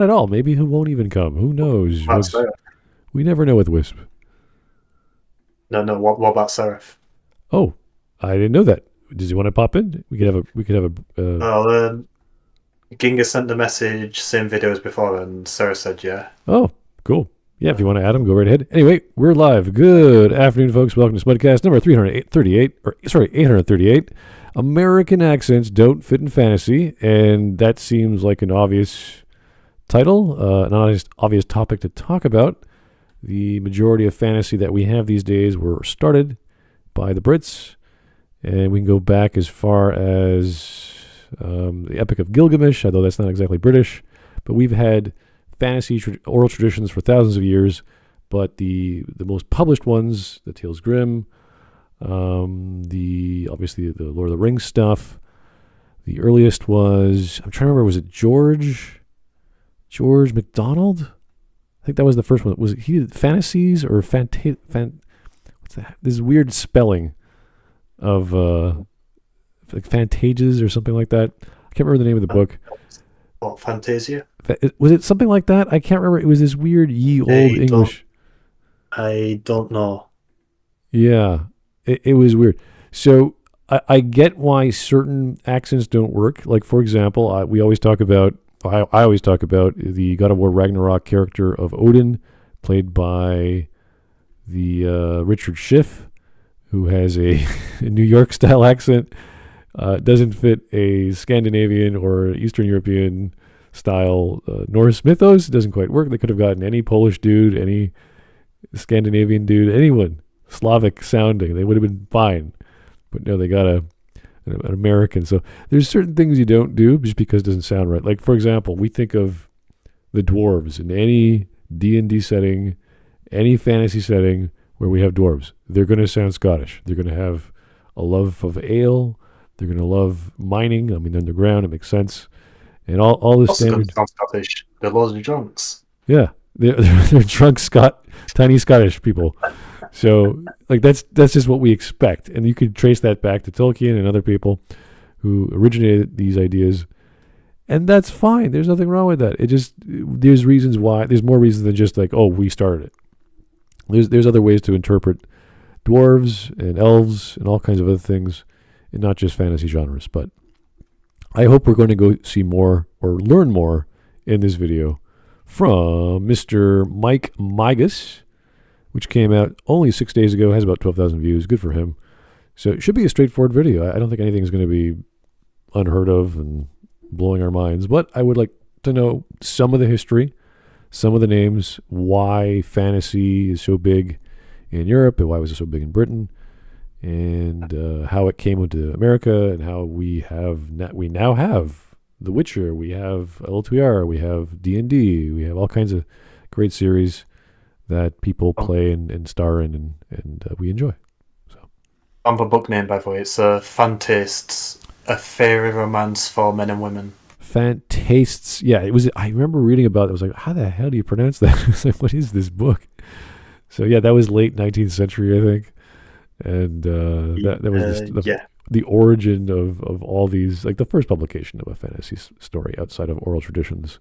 at all. Maybe he won't even come. Who knows? We never know with Whisp. No. What about Seraph? Oh, I didn't know that. Does he want to pop in? We could have a. Ginga sent a message, same video as before, and Sarah said yeah. Oh, cool. Yeah, if you want to add him, go right ahead. Anyway, we're live. Good afternoon, folks. Welcome to Smudcast number 838. American accents don't fit in fantasy, and that seems like an obvious title, an obvious topic to talk about. The majority of fantasy that we have these days were started by the Brits, and we can go back as far as the Epic of Gilgamesh, although that's not exactly British, but we've had fantasy oral traditions for thousands of years, but the most published ones, the Tales Grimm, obviously the Lord of the Rings stuff. The earliest was, I'm trying to remember, was it George MacDonald? I think that was the first one. Was he Fantasies or what's that? This weird spelling of like Fantages or something like that. I can't remember the name of the book. What, Fantasia? Was it something like that? I can't remember. It was this weird old English. I don't know. Yeah, it was weird. So I get why certain accents don't work. Like, for example, I always talk about the God of War Ragnarok character of Odin, played by the Richard Schiff, who has a New York style accent. Doesn't fit a Scandinavian or Eastern European style Norse mythos. It doesn't quite work. They could have gotten any Polish dude, any Scandinavian dude, anyone Slavic sounding. They would have been fine. But no, they got an American. So there's certain things you don't do just because it doesn't sound right. Like, for example, we think of the dwarves in any D&D setting, any fantasy setting where we have dwarves. They're going to sound Scottish. They're going to have a love of ale. They're going to love mining. I mean, underground. It makes sense. And all the standard. Scottish. They're loads of drunks. Yeah, they're drunk tiny Scottish people. So, like, that's just what we expect. And you could trace that back to Tolkien and other people who originated these ideas. And that's fine. There's nothing wrong with that. There's reasons why. There's more reasons than just like, oh, we started it. There's other ways to interpret dwarves and elves and all kinds of other things, and not just fantasy genres. But I hope we're going to go see more or learn more in this video from Mr. Mike Migas, which came out only 6 days ago, has about 12,000 views. Good for him. So it should be a straightforward video. I don't think anything is going to be unheard of and blowing our minds, but I would like to know some of the history, some of the names, why fantasy is so big in Europe and why was it so big in Britain, and how it came into America, and how we now have The Witcher, we have L2R, we have D&D, we have all kinds of great series that people play and star in, and we enjoy. So, a book name, by the way. It's Fantastes, a fairy romance for men and women. Fantastes. Yeah, it was. I remember reading about it. I was like, how the hell do you pronounce that? I was like, what is this book? So yeah, that was late 19th century, I think. And that was the origin of all these, like the first publication of a fantasy story outside of oral traditions.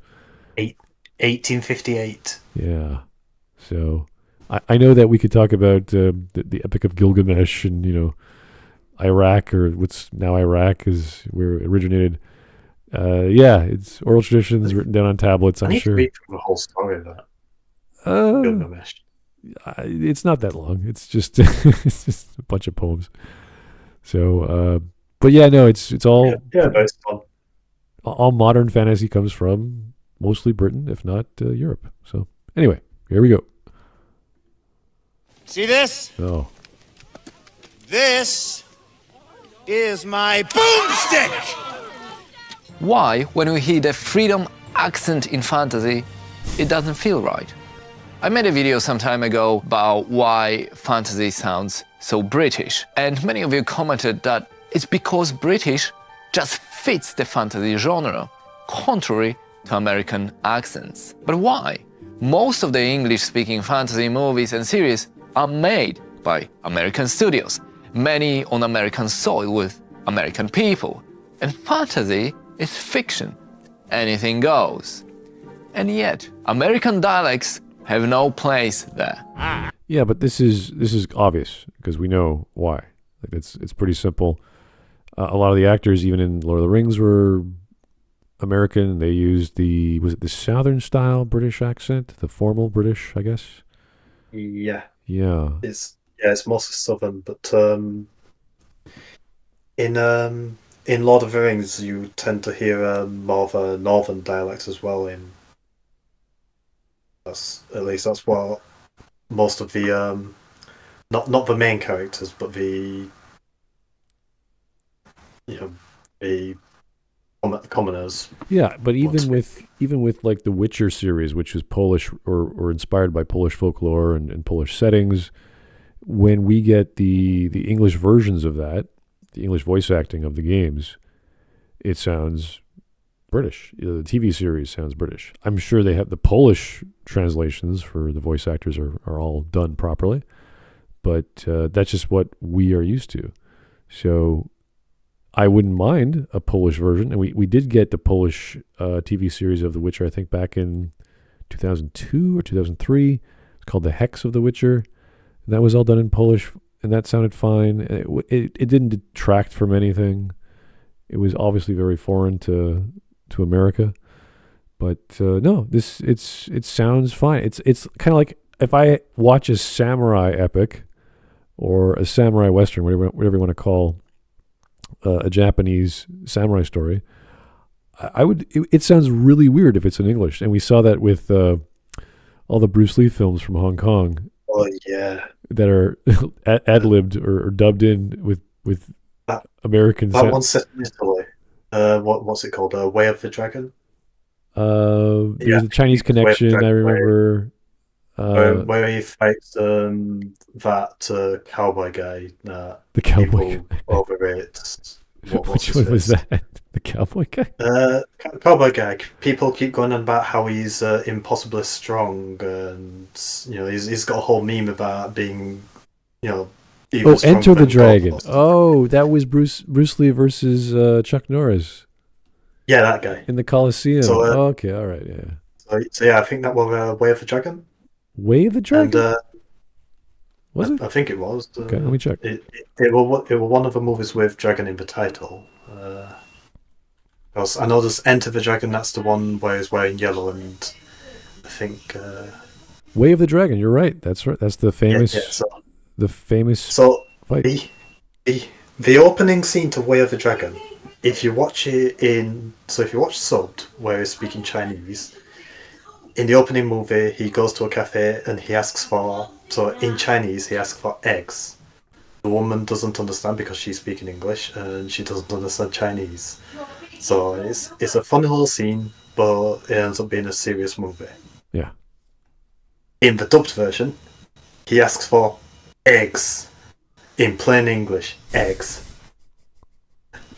1858. Yeah. So I know that we could talk about the Epic of Gilgamesh and, Iraq, or what's now Iraq, is where it originated. It's oral traditions written down on tablets, I'm sure. I need to read the whole story of that. Gilgamesh. It's not that long. It's just it's just a bunch of poems. So, but yeah, no, it's all it's fun. All modern fantasy comes from mostly Britain, if not Europe. So anyway, here we go. See this? Oh. This is my boomstick! Why, when we hear the freedom accent in fantasy, it doesn't feel right? I made a video some time ago about why fantasy sounds so British, and many of you commented that it's because British just fits the fantasy genre, contrary to American accents. But why? Most of the English-speaking fantasy movies and series are made by American studios, many on American soil with American people. And fantasy is fiction. Anything goes. And yet, American dialects have no place there. Yeah, but this is obvious because we know why. Like it's pretty simple. A lot of the actors, even in Lord of the Rings, were American. They used the Southern style British accent, the formal British, I guess. Yeah. Yeah. It's mostly Southern, but in Lord of the Rings, you tend to hear more of a Northern dialect as well. At least that's what most of the not the main characters, but the commoners. Yeah, but even with like the Witcher series, which is Polish or inspired by Polish folklore and Polish settings, when we get the English versions of that, the English voice acting of the games, it sounds British. The TV series sounds British. I'm sure they have the Polish translations for the voice actors are all done properly, but that's just what we are used to. So I wouldn't mind a Polish version, and we did get the Polish TV series of The Witcher, I think back in 2002 or 2003. It's called The Hex of The Witcher. And that was all done in Polish, and that sounded fine. It didn't detract from anything. It was obviously very foreign to America, but no, it sounds fine. It's kind of like if I watch a samurai epic or a samurai western, whatever you want to call a Japanese samurai story, I would. It sounds really weird if it's in English, and we saw that with all the Bruce Lee films from Hong Kong. Oh yeah, that are ad-libbed or dubbed in with American. That one's set in Italy. What's it called? Way of the Dragon. There's a Chinese connection. I remember. Where he fights that cowboy guy. The cowboy guy. Overrates. Which one was that? The cowboy guy? Cowboy guy. People keep going on about how he's impossibly strong, and he's got a whole meme about being, Enter the Dragon. Oh, that was Bruce Lee versus Chuck Norris. Yeah, that guy in the Coliseum. So, okay, all right, yeah. So yeah, I think that was Way of the Dragon. Way of the Dragon. And, was it? I think it was. Okay, let me check. It was one of the movies with dragon in the title. I know there's Enter the Dragon. That's the one where he's wearing yellow, and I think Way of the Dragon. You're right. That's right. That's the famous. Yeah, So fight. The opening scene to Way of the Dragon. If you watch subbed, where he's speaking Chinese, in the opening movie, he goes to a cafe and he asks for. So in Chinese, he asks for eggs. The woman doesn't understand because she's speaking English and she doesn't understand Chinese. So it's a funny little scene, but it ends up being a serious movie. Yeah. In the dubbed version, he asks for eggs. In plain English, eggs.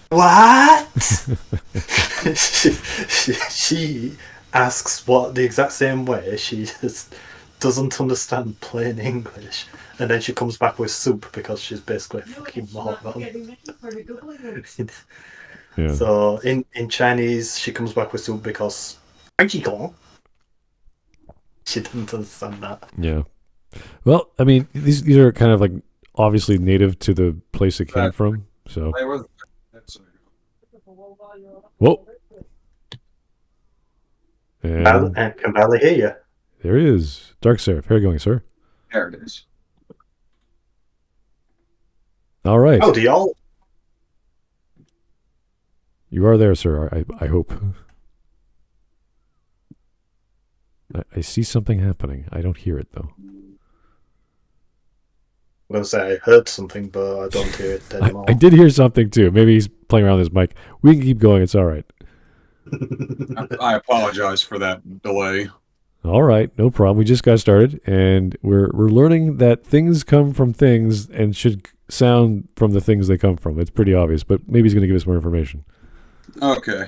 What? she asks what the exact same way. She just doesn't understand plain English, and then she comes back with soup because she's basically a fucking moron. Yeah. So in Chinese, she comes back with soup because she didn't understand that. Yeah. Well, I mean, these are kind of like obviously native to the place it came from. So. Whoa. And I can barely hear you. There he is. Dark Seraph. How are you going, sir? There it is. All right. Oh, do y'all? You are there, sir. I hope. I see something happening. I don't hear it, though. I'm going to say I heard something, but I don't hear it anymore. I did hear something, too. Maybe he's playing around with his mic. We can keep going. It's all right. I apologize for that delay. All right, no problem. We just got started, and we're learning that things come from things and should sound from the things they come from. It's pretty obvious, but maybe he's going to give us more information. Okay.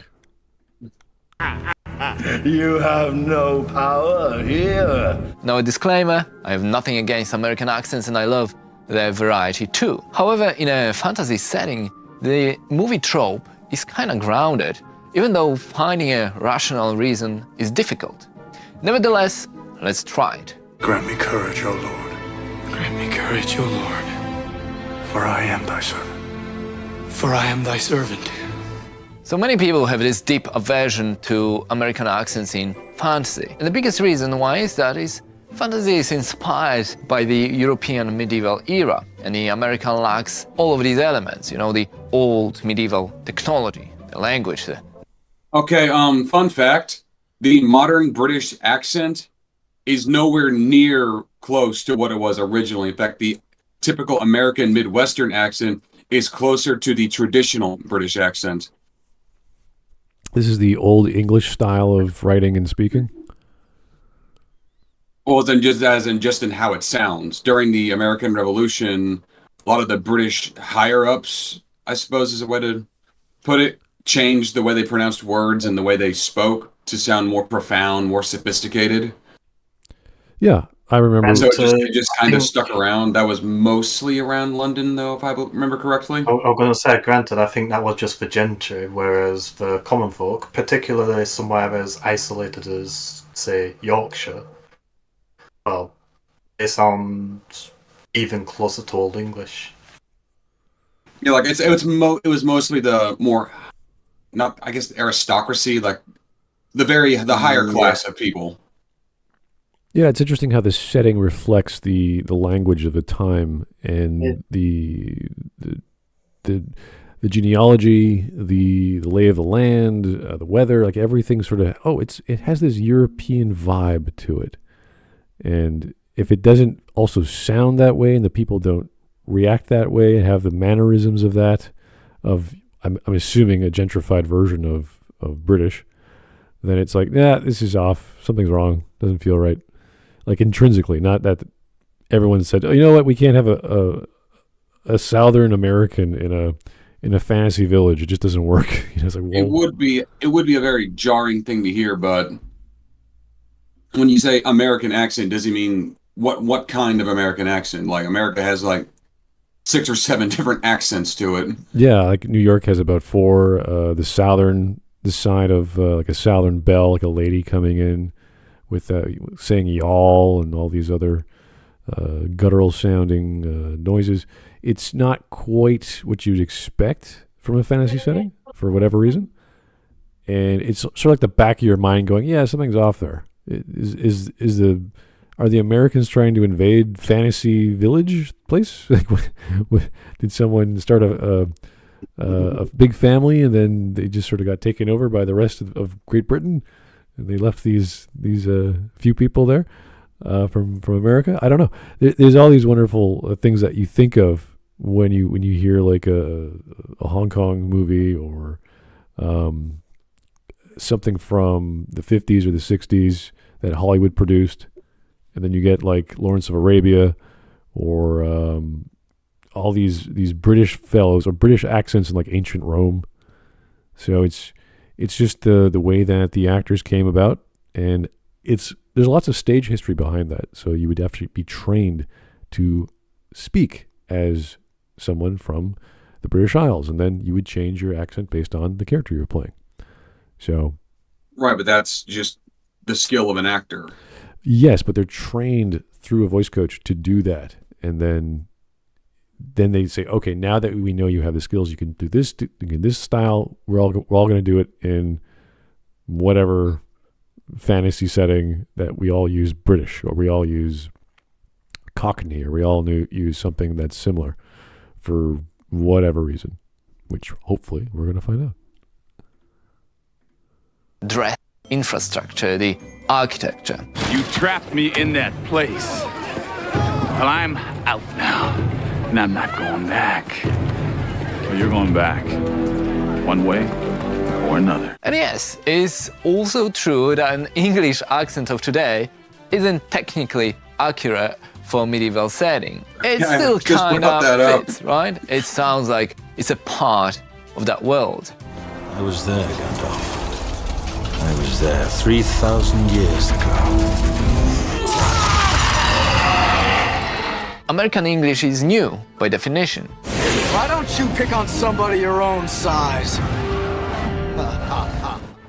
You have no power here. Now a disclaimer, I have nothing against American accents and I love their variety too. However, in a fantasy setting, the movie trope is kind of grounded, even though finding a rational reason is difficult. Nevertheless, let's try it. Grant me courage, O Lord. Grant me courage, O Lord. For I am thy servant. For I am thy servant. So many people have this deep aversion to American accents in fantasy. And the biggest reason why is fantasy is inspired by the European medieval era, and the American lacks all of these elements, the old medieval technology, the language. Okay, fun fact, the modern British accent is nowhere near close to what it was originally. In fact, the typical American Midwestern accent is closer to the traditional British accent. This is the old English style of writing and speaking? Well, then just in how it sounds. During the American Revolution, a lot of the British higher-ups, I suppose is a way to put it, changed the way they pronounced words and the way they spoke to sound more profound, more sophisticated. Yeah, I remember. And so it just kind of stuck around. That was mostly around London, though, if I remember correctly. I'm going to say, granted, I think that was just for gentry, whereas for common folk, particularly somewhere as isolated as, say, Yorkshire, well, they sound even closer to Old English. Yeah, like it was mostly the more, not I guess the aristocracy, like the higher class of people. Yeah, it's interesting how this setting reflects the language of the time and the genealogy, the lay of the land, the weather, like everything sort of. It has this European vibe to it, and if it doesn't also sound that way, and the people don't react that way, and have the mannerisms of that, I'm assuming a gentrified version of British, then it's like, this is off. Something's wrong. Doesn't feel right. Like intrinsically, not that everyone said, you know what, we can't have a Southern American in a fantasy village. It just doesn't work. It's like, it would be a very jarring thing to hear, but when you say American accent, does he mean what kind of American accent? Like America has like 6 or 7 different accents to it. Yeah, like New York has about 4. The side of like a Southern belle, like a lady coming in with saying y'all and all these other guttural sounding noises. It's not quite what you'd expect from a fantasy setting for whatever reason. And it's sort of like the back of your mind going, yeah, something's off there. Are the Americans trying to invade fantasy village place? Like, did someone start a big family and then they just sort of got taken over by the rest of Great Britain? And they left these few people there from America. I don't know. There's all these wonderful things that you think of when you hear like a Hong Kong movie or something from the 50s or the 60s that Hollywood produced, and then you get like Lawrence of Arabia or all these British fellows or British accents in like ancient Rome. So it's just the way that the actors came about, and there's lots of stage history behind that. So you would actually be trained to speak as someone from the British Isles, and then you would change your accent based on the character you're playing. So, right, but that's just the skill of an actor. Yes, but they're trained through a voice coach to do that, and then they say, okay, now that we know you have the skills, you can do this in this style. We're all going to do it in whatever fantasy setting that we all use British, or we all use Cockney, or we all use something that's similar for whatever reason, which hopefully we're going to find out. Dress, infrastructure, the architecture. You trapped me in that place. Well, I'm out now. And I'm not going back. Well, you're going back. One way or another. And yes, it's also true that an English accent of today isn't technically accurate for a medieval setting. It still kind of fits, right? It sounds like it's a part of that world. I was there, Gandalf. I was there 3,000 years ago. American English is new, by definition. Why don't you pick on somebody your own size?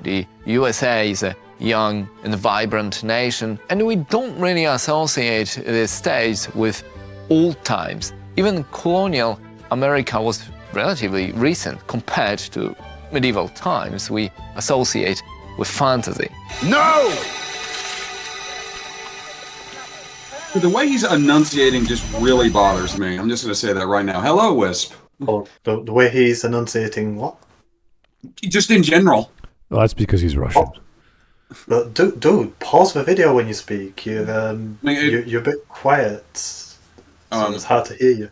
The USA is a young and vibrant nation, and we don't really associate this stage with old times. Even colonial America was relatively recent compared to medieval times we associate with fantasy. No! The way he's enunciating just really bothers me. I'm just going to say that right now. Hello, Wisp. Oh, the way he's enunciating what? Just in general. Well, that's because he's Russian. But dude, pause the video when you speak. You're a bit quiet. So it's hard to hear you.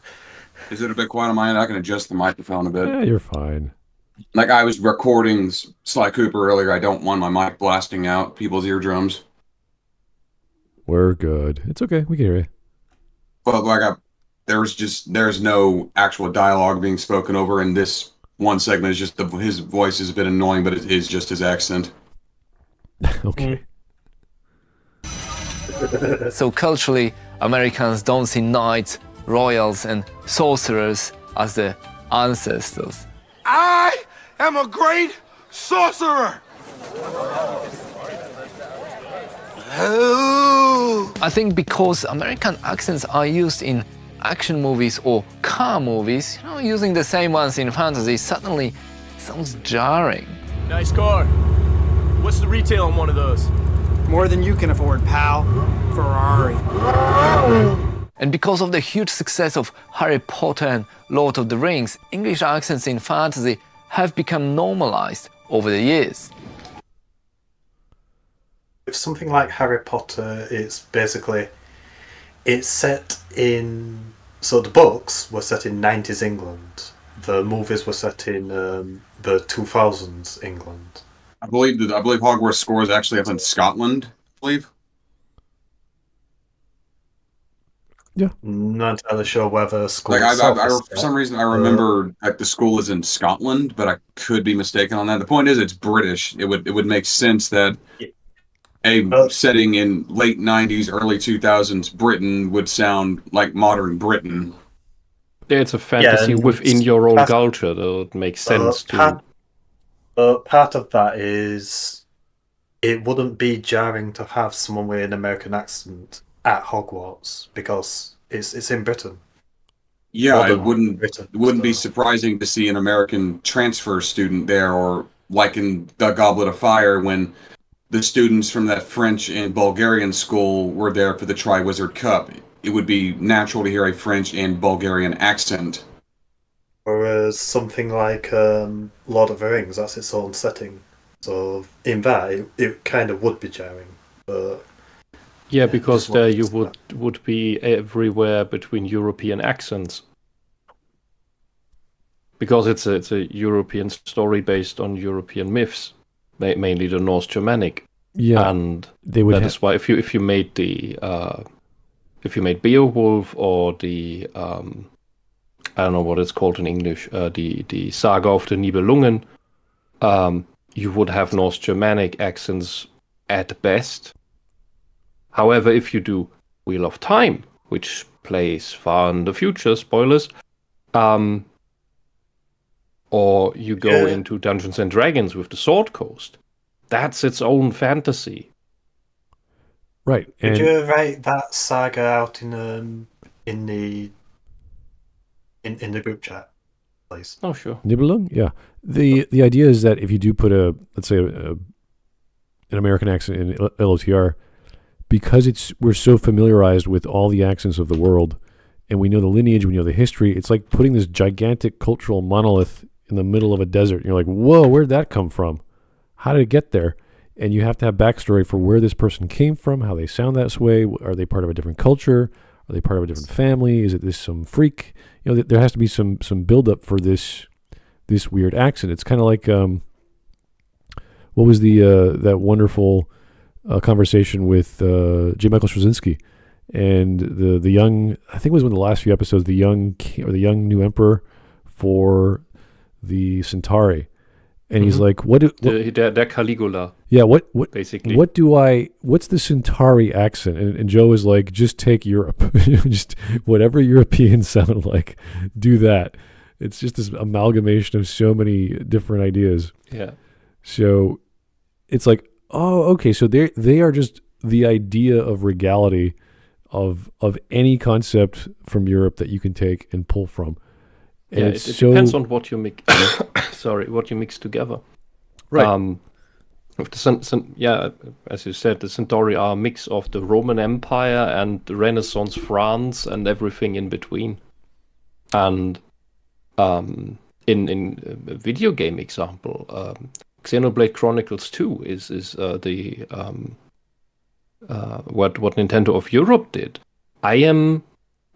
Is it a bit quiet on my end? I can adjust the microphone a bit. Yeah, you're fine. Like I was recording Sly Cooper earlier. I don't want my mic blasting out people's eardrums. We're good. It's okay. We can hear you. But like there's no actual dialogue being spoken over in this one segment. It's just his voice is a bit annoying, but it is just his accent. Okay. So culturally, Americans don't see knights, royals, and sorcerers as the ancestors. I am a great sorcerer! Oh. I think because American accents are used in action movies or car movies, using the same ones in fantasy suddenly sounds jarring. Nice car. What's the retail on one of those? More than you can afford, pal. Ferrari. And because of the huge success of Harry Potter and Lord of the Rings, English accents in fantasy have become normalized over the years. With something like Harry Potter, it's set in... So the books were set in 90s England. The movies were set in the 2000s England. I believe Hogwarts scores actually up in Scotland, I believe. Yeah. Not entirely sure whether school. Like for some reason, I remember like the school is in Scotland, but I could be mistaken on that. The point is, it's British. It would make sense that a setting in late 90s, early 2000s Britain would sound like modern Britain. Yeah, it's a fantasy within your own culture, though. It makes sense to... Part of that is it wouldn't be jarring to have someone with an American accent at Hogwarts because it's in Britain. Yeah, it wouldn't be surprising to see an American transfer student there, or like in The Goblet of Fire when the students from that French and Bulgarian school were there for the Triwizard Cup. It would be natural to hear a French and Bulgarian accent. Whereas something like Lord of the Rings, that's its own setting. So in that, it kind of would be jarring. But yeah, because there you would be everywhere between European accents. Because it's a European story based on European myths, mainly the Norse Germanic. Yeah, and that is why if you made Beowulf or the I don't know what it's called in English, the Saga of the Nibelungen, you would have Norse Germanic accents at best. However, if you do Wheel of Time, which plays far in the future, spoilers, or you go into Dungeons and Dragons with the Sword Coast, that's its own fantasy. Right. Did you write that saga out in the group chat, please? Oh, sure. Nibelung? Yeah. The idea is that if you do put let's say an American accent in LOTR, because we're so familiarized with all the accents of the world, and we know the lineage, we know the history, it's like putting this gigantic cultural monolith in the middle of a desert. And you're like, whoa, where'd that come from? How did it get there? And you have to have backstory for where this person came from, how they sound that way. Are they part of a different culture? Are they part of a different family? Is it some freak? There has to be some buildup for this weird accent. It's kind of like what was that wonderful conversation with J. Michael Straczynski and the young, I think it was one of the last few episodes, the young new emperor for the Centauri. And he's like, the Caligula. Yeah, what basically. What's the Centauri accent? And Joe is like, just take Europe. Just whatever Europeans sound like, do that. It's just this amalgamation of so many different ideas. Yeah. So it's like, Oh, okay. So they are just the idea of regality of any concept from Europe that you can take and pull from. And Yeah, it depends on what you mix. Sorry, what you mix together. Right. With the as you said, the Centauri are a mix of the Roman Empire and the Renaissance France and everything in between. And in a video game example, Xenoblade Chronicles 2 is the what Nintendo of Europe did. I am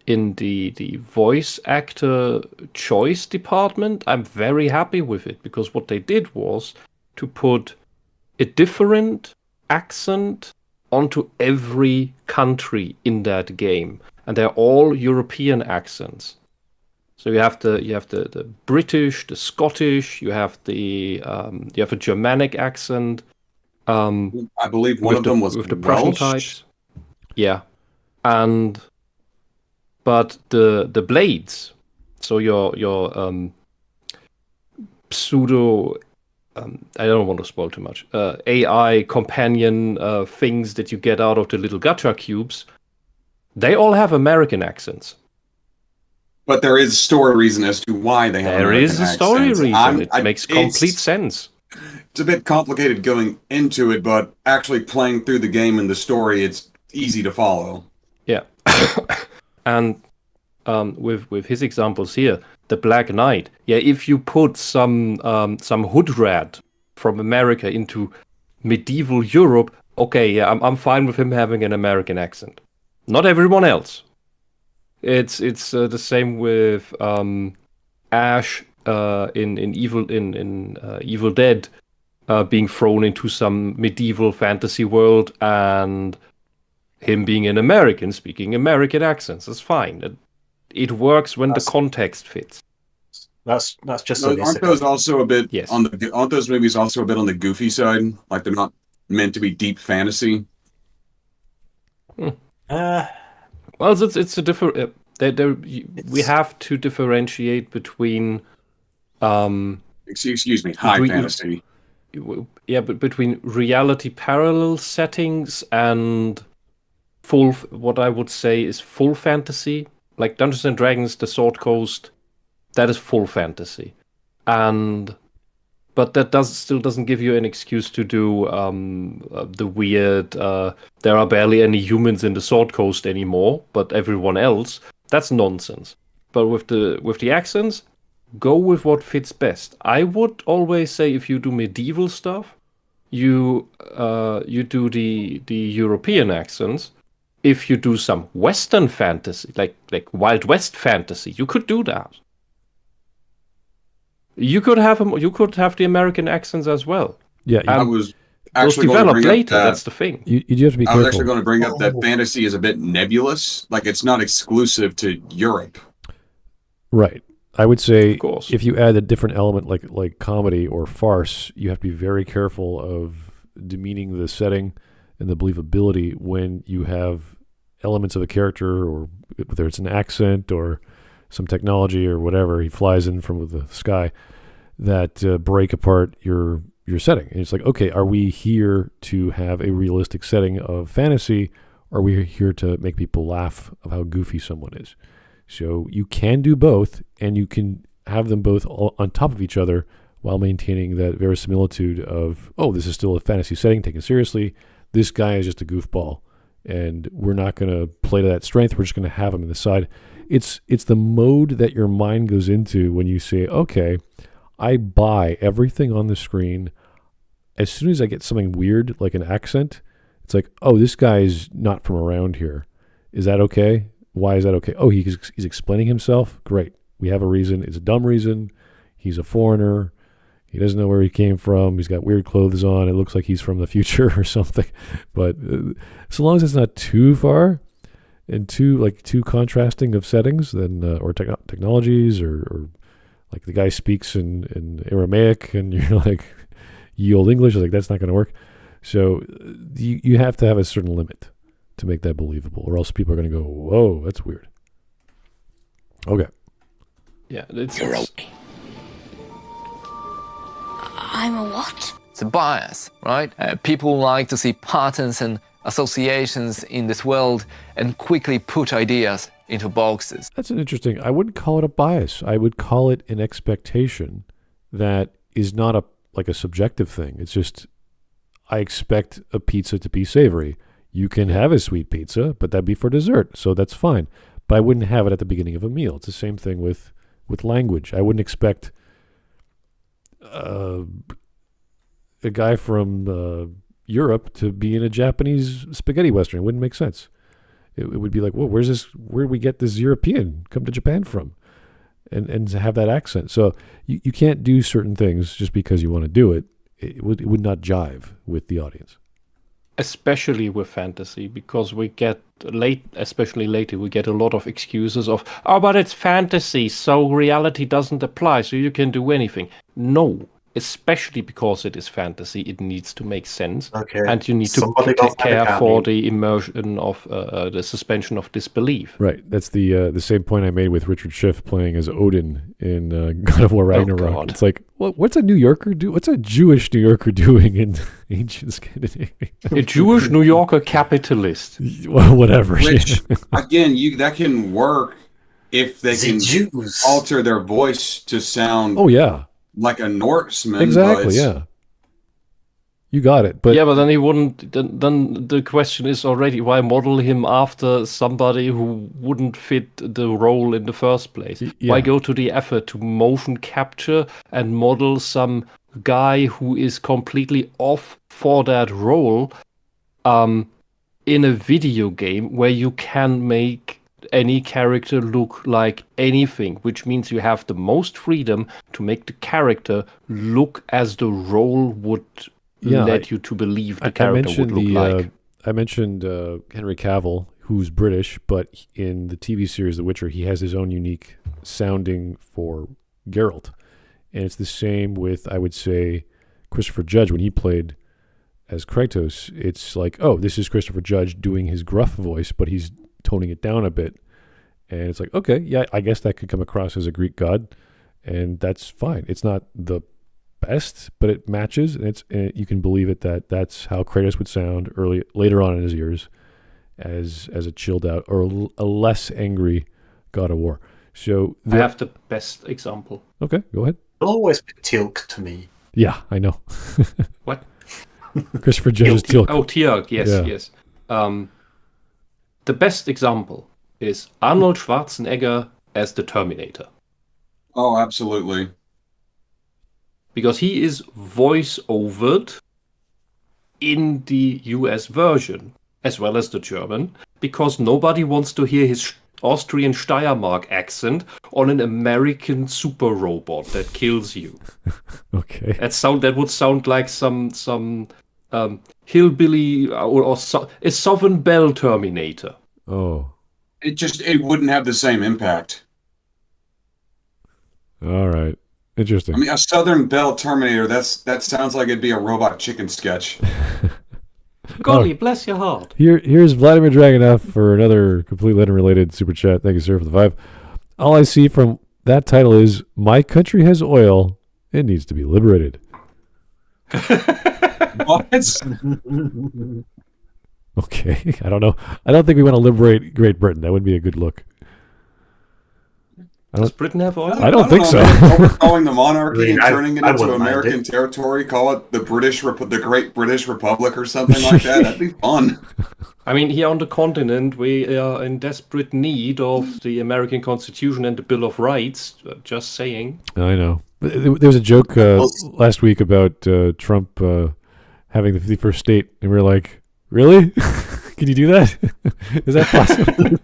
in the voice actor choice department. I'm very happy with it because what they did was to put a different accent onto every country in that game, and they're all European accents. So you have the British, the Scottish, you have a Germanic accent. I believe one of them was with the Welsh. Prussian types. Yeah, but the blades. So your pseudo. I don't want to spoil too much. AI companion things that you get out of the little gacha cubes, they all have American accents. But there is a story reason as to why they have American accents. There is a story reason. It makes complete sense. It's a bit complicated going into it, but actually playing through the game and the story, it's easy to follow. Yeah. And with his examples here, the Black Knight. Yeah, if you put some hood rat from America into medieval Europe, okay, yeah, I'm fine with him having an American accent. Not everyone else. It's the same with Ash in Evil Dead being thrown into some medieval fantasy world and him being an American speaking American accents. That's fine. It works when the context fits. That's just. Aren't those also a bit aren't those movies also a bit on the goofy side? Like they're not meant to be deep fantasy. Well, it's a different. We have to differentiate between. Excuse me, high fantasy. Yeah, but between reality parallel settings and full, what I would say is full fantasy. Like Dungeons and Dragons, the Sword Coast, that is full fantasy, but that still doesn't give you an excuse to do the weird. There are barely any humans in the Sword Coast anymore, but everyone else. That's nonsense. But with the accents, go with what fits best. I would always say if you do medieval stuff, you do the European accents. If you do some Western fantasy, like Wild West fantasy, you could do that. You could have the American accents as well. Yeah, I was actually those developed later. That's the thing. You have to be careful. I was actually going to bring up that fantasy is a bit nebulous. Like it's not exclusive to Europe. Right. I would say if you add a different element like comedy or farce, you have to be very careful of demeaning the setting and the believability when you have elements of a character, or whether it's an accent or some technology or whatever, he flies in from the sky, that break apart your setting. And it's like, okay, are we here to have a realistic setting of fantasy, or are we here to make people laugh of how goofy someone is? So you can do both, and you can have them both on top of each other while maintaining that verisimilitude of, oh, this is still a fantasy setting, taken seriously. This guy is just a goofball, and we're not going to play to that strength. We're just going to have him in the side. It's the mode that your mind goes into when you say, okay, I buy everything on the screen. As soon as I get something weird, like an accent, it's like, oh, this guy's not from around here. Is that okay? Why is that okay? Oh, he's explaining himself? Great. We have a reason. It's a dumb reason. He's a foreigner. He doesn't know where he came from. He's got weird clothes on. It looks like he's from the future or something. But so long as it's not too far and too contrasting of settings, then or technologies, or like the guy speaks in Aramaic and you're like, ye old English, like that's not going to work. So you have to have a certain limit to make that believable, or else people are going to go, whoa, that's weird. Okay. Yeah, I'm a what? It's a bias, right? People like to see patterns and associations in this world and quickly put ideas into boxes. That's an interesting. I wouldn't call it a bias. I would call it an expectation that is not a subjective thing. It's just, I expect a pizza to be savory. You can have a sweet pizza, but that'd be for dessert, so that's fine. But I wouldn't have it at the beginning of a meal. It's the same thing with language. I wouldn't expect a guy from Europe to be in a Japanese spaghetti western. It wouldn't make sense. It would be like, whoa, where did we get this European come to Japan from? And to have that accent. So you can't do certain things just because you want to do it. It would not jive with the audience. Especially with fantasy, because we get especially lately, we get a lot of excuses of, oh, but it's fantasy, so reality doesn't apply, so you can do anything. No, especially because it is fantasy, it needs to make sense. Okay. And you need to take care for the immersion of the suspension of disbelief. Right. That's the same point I made with Richard Schiff playing as Odin in God of War Ragnarok. God. It's like, what's a New Yorker do? What's a Jewish New Yorker doing in ancient Scandinavia? A Jewish New Yorker capitalist. Well, whatever. Which, again, that can work if they can alter their voice to sound. Oh yeah. Like a Norseman. Exactly, yeah. You got it. But yeah, but then he wouldn't. Then the question is already, why model him after somebody who wouldn't fit the role in the first place? Yeah. Why go to the effort to motion capture and model some guy who is completely off for that role in a video game where you can make any character look like anything, which means you have the most freedom to make the character look as the role would let you to believe the character would look like. I mentioned Henry Cavill, who's British, but in the TV series The Witcher, he has his own unique sounding for Geralt. And it's the same with, I would say, Christopher Judge. When he played as Kratos, it's like, oh, this is Christopher Judge doing his gruff voice, but he's toning it down a bit. And it's like, okay, yeah, I guess that could come across as a Greek god, and that's fine. It's not the best, but it matches, and you can believe it that that's how Kratos would sound later on in his years as a chilled out or a less angry God of War. So I have the best example. Okay, go ahead. It'll always be Teal'c to me. Yeah, I know. What? Christopher Judge's Teal'c. Oh, Teal'c, yes, yeah. Yes. The best example is Arnold Schwarzenegger as the Terminator. Oh, absolutely. Because he is voice-overed in the US version, as well as the German, because nobody wants to hear his Austrian Steiermark accent on an American super robot that kills you. Okay. That would sound like some hillbilly or a Southern Belle Terminator. Oh. It wouldn't have the same impact. All right. Interesting. I mean, a Southern Belle Terminator, that sounds like it'd be a Robot Chicken sketch. Golly, bless your heart. Here's Vladimir Dragunov for another completely unrelated super chat. Thank you, sir, for the 5. All I see from that title is, my country has oil. It needs to be liberated. What? Okay. I don't know. I don't think we want to liberate Great Britain. That would be a good look. Does Britain have oil? I don't think so. Overthrowing the monarchy and turning it into American territory, call it the the Great British Republic or something like that. That'd be fun. I mean, here on the continent, we are in desperate need of the American Constitution and the Bill of Rights. Just saying. I know. There was a joke last week about Trump having the 51st state, and we were like, really? Can you do that? Is that possible?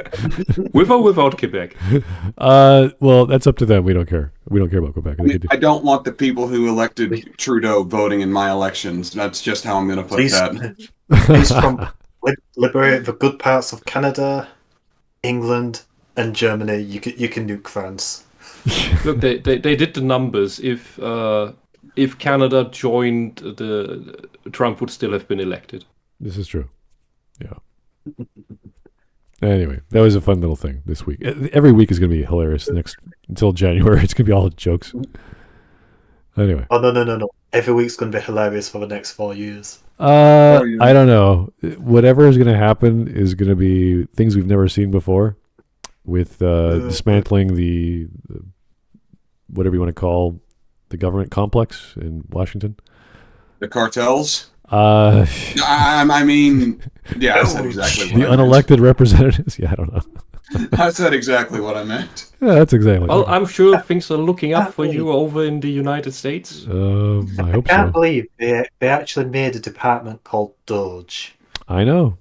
With or without Quebec? Well, that's up to them. We don't care. We don't care about Quebec. I don't want the people who elected Trudeau voting in my elections. That's just how I'm going to put that. Please, Trump, liberate the good parts of Canada, England, and Germany. You can nuke France. Look, they did the numbers. If Canada joined, Trump would still have been elected. This is true. Yeah. Anyway, that was a fun little thing this week. Every week is going to be hilarious until January. It's going to be all jokes. Anyway. Oh, no. every week's going to be hilarious for the next 4 years. I don't know. Whatever is going to happen is going to be things we've never seen before, with dismantling the whatever you want to call the government complex in Washington. The cartels. I mean, yeah, I said exactly what the unelected representatives. Yeah, I don't know. I said exactly what I meant. Yeah, that's exactly. Well, I'm sure things are looking up for you over in the United States. I hope I can't so. believe they actually made a department called Doge. I know.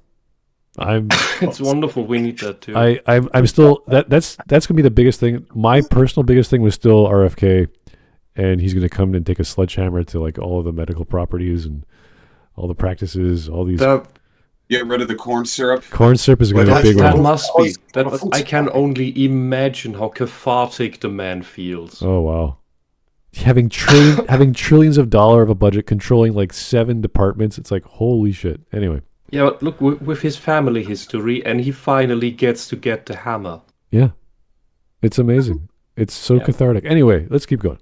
It's wonderful. We need that too. I'm still that's gonna be the biggest thing. My personal biggest thing was still RFK, and he's gonna come and take a sledgehammer to like all of the medical properties and all the practices, all these. Get rid of the corn syrup. Corn syrup is going to be a big that one. Must be. I can only imagine how cathartic the man feels. Oh wow, having trillions of dollars of a budget, controlling like 7 departments. It's like holy shit. Anyway. Yeah, but look with his family history, and he finally gets to get the hammer. Yeah, it's amazing. It's so cathartic. Anyway, let's keep going.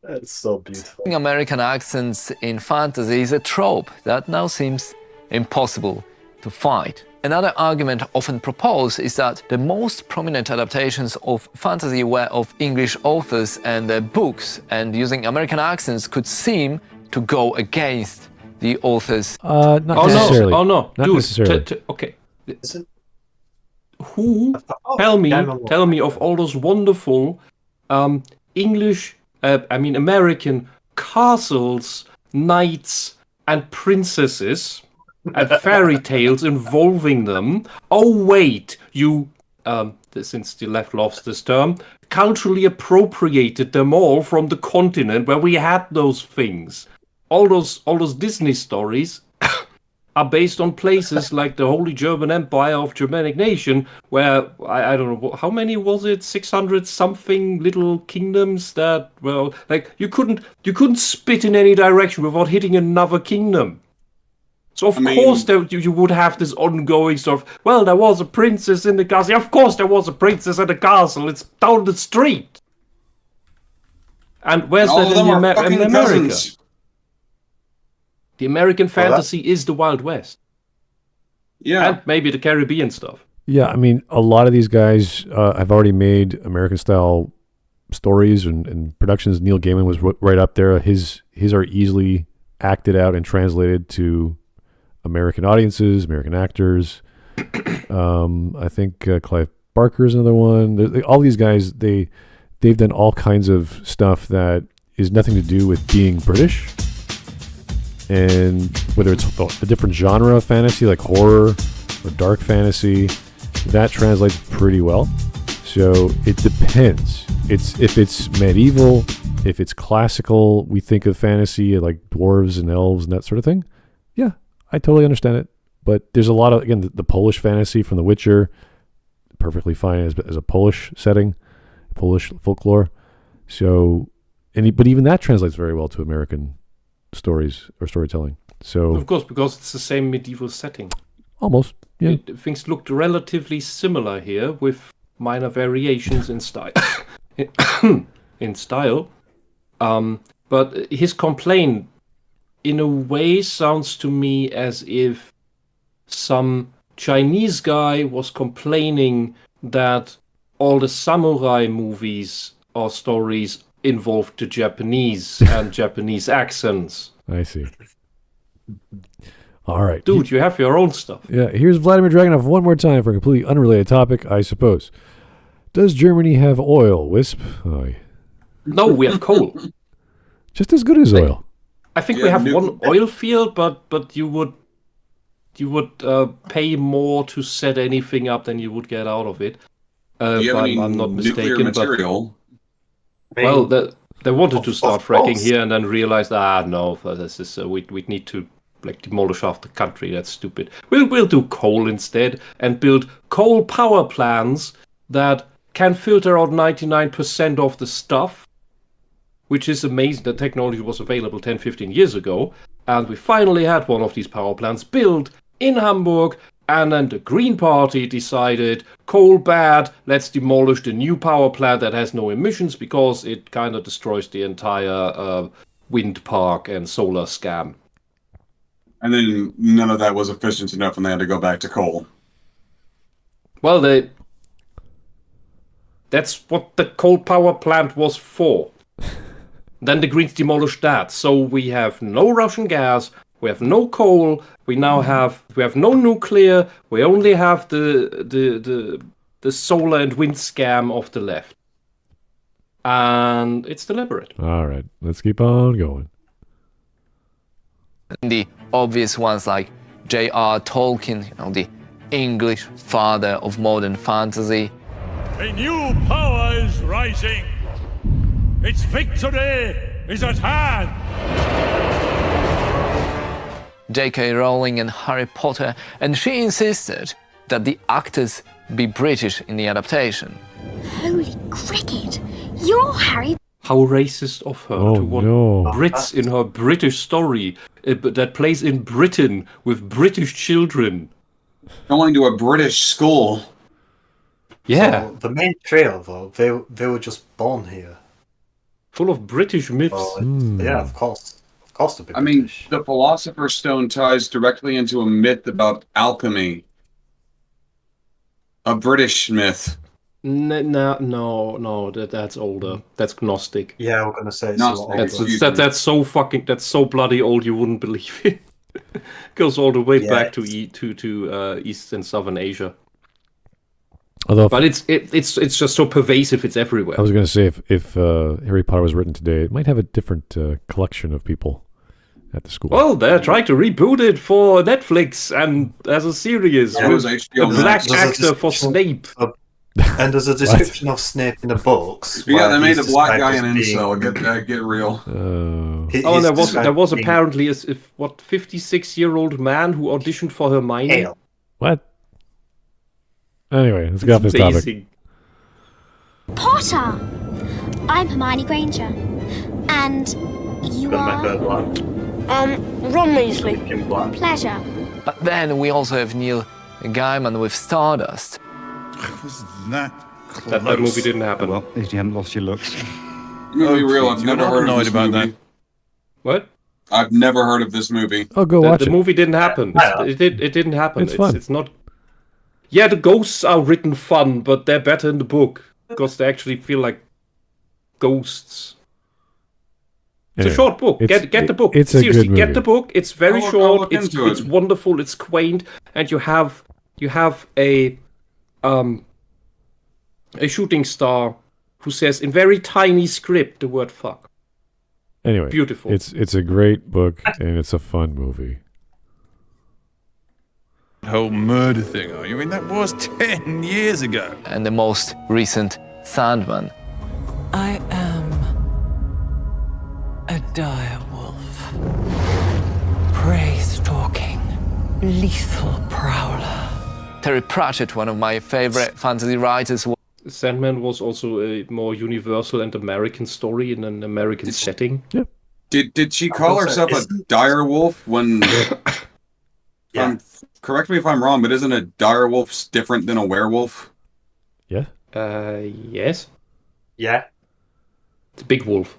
That's so beautiful. American accents in fantasy is a trope that now seems impossible to fight. Another argument often proposed is that the most prominent adaptations of fantasy were of English authors and their books, and using American accents could seem to go against the authors. Not necessarily. Oh no, not dude. necessarily. Okay. Who? Tell me of all those wonderful English, American castles, knights, and princesses, and fairy tales involving them. Oh wait, you, since the left loves this term, culturally appropriated them all from the continent where we had those things. All those Disney stories are based on places like the Holy German Empire of Germanic nation, where I don't know how many was it, 600 something little kingdoms that, well, like you couldn't spit in any direction without hitting another kingdom. So of course you would have this ongoing sort of, well, there was a princess in the castle. Of course there was a princess in the castle. It's down the street. And where's that in America? Cousins. The American fantasy is the Wild West. Yeah. And maybe the Caribbean stuff. Yeah, I mean, a lot of these guys have already made American-style stories and productions. Neil Gaiman was right up there. His are easily acted out and translated to American audiences, American actors. I think Clive Barker is another one. All these guys, they've done all kinds of stuff that is nothing to do with being British. And whether it's a different genre of fantasy, like horror or dark fantasy, that translates pretty well. So it depends. If it's medieval, if it's classical, we think of fantasy like dwarves and elves and that sort of thing. Yeah, I totally understand it. But there's a lot of, again, the Polish fantasy from The Witcher, perfectly fine as a Polish setting, Polish folklore. So, but even that translates very well to American stories or storytelling. So of course, because it's the same medieval setting. Almost, yeah. Things looked relatively similar here, with minor variations in style. But his complaint, in a way, sounds to me as if some Chinese guy was complaining that all the samurai movies or stories involved the Japanese and Japanese accents. I see. All right. Dude, you have your own stuff. Yeah, here's Vladimir Dragunov one more time for a completely unrelated topic, I suppose. Does Germany have oil, Wisp? Oh, yeah. No, we have coal. Just as good as oil. I think we have one oil field, but you would pay more to set anything up than you would get out of it. Do you have any I'm not nuclear mistaken, material? Well, they wanted to start fracking here and then realized, no, this is we need to demolish half the country. That's stupid. We'll do coal instead and build coal power plants that can filter out 99% of the stuff, which is amazing. The technology was available 10, 15 years ago, and we finally had one of these power plants built in Hamburg. And then the Green Party decided, coal bad, let's demolish the new power plant that has no emissions because it kind of destroys the entire wind park and solar scam. And then none of that was efficient enough, and they had to go back to coal. Well, that's what the coal power plant was for. Then the Greens demolished that, so we have no Russian gas, we have no coal, we have no nuclear, we only have the solar and wind scam of the left. And it's deliberate. All right, let's keep on going. The obvious ones like J.R. Tolkien, the English father of modern fantasy. A new power is rising. Its victory is at hand. J.K. Rowling and Harry Potter, and she insisted that the actors be British in the adaptation. Holy cricket! You're Harry. How racist of her to want Brits in her British story that plays in Britain with British children. Going to a British school. Yeah. So the main trio, though, they were just born here. Full of British myths. Yeah, of course. Of course to be I mean, the Philosopher's Stone ties directly into a myth about alchemy. A British myth. No, that's older. That's Gnostic. Yeah, we're gonna say it's a lot older. That's so bloody old you wouldn't believe it. Goes all the way back to East and Southern Asia. But it's just so pervasive. It's everywhere. I was going to say if Harry Potter was written today, it might have a different collection of people at the school. Well, they're trying to reboot it for Netflix and as a series with a black actor for Snape. And there's a description of Snape in the books. Yeah, they made a black guy an incel. Get real. There was apparently a 56-year-old man who auditioned for Hermione. What? Anyway, let's get off this topic. Potter! I'm Hermione Granger. And you are... Ron Weasley. Pleasure. But then we also have Neil Gaiman with Stardust. Was that close? That movie didn't happen. Well, at least you haven't lost your looks. I'm gonna be real, I've never heard of this movie. What? I've never heard of this movie. Oh, go watch it. The movie didn't happen. It didn't happen. It's fun. It's not... Yeah, the ghosts are written fun, but they're better in the book because they actually feel like ghosts. It's a short book. Get the book. Seriously, get the book. It's very short. It's wonderful. It's quaint, and you have a shooting star who says in very tiny script the word fuck. Anyway, beautiful. It's a great book and it's a fun movie. Whole murder thing, are you? I mean, that was 10 years ago. And the most recent Sandman. I am a dire wolf, prey-stalking, lethal prowler. Terry Pratchett, one of my favorite fantasy writers. Sandman was also a more universal and American story in an American setting. Yeah. Did she call herself a dire wolf when... correct me if I'm wrong, but isn't a dire wolf different than a werewolf? Yeah. Yes. Yeah. It's a big wolf.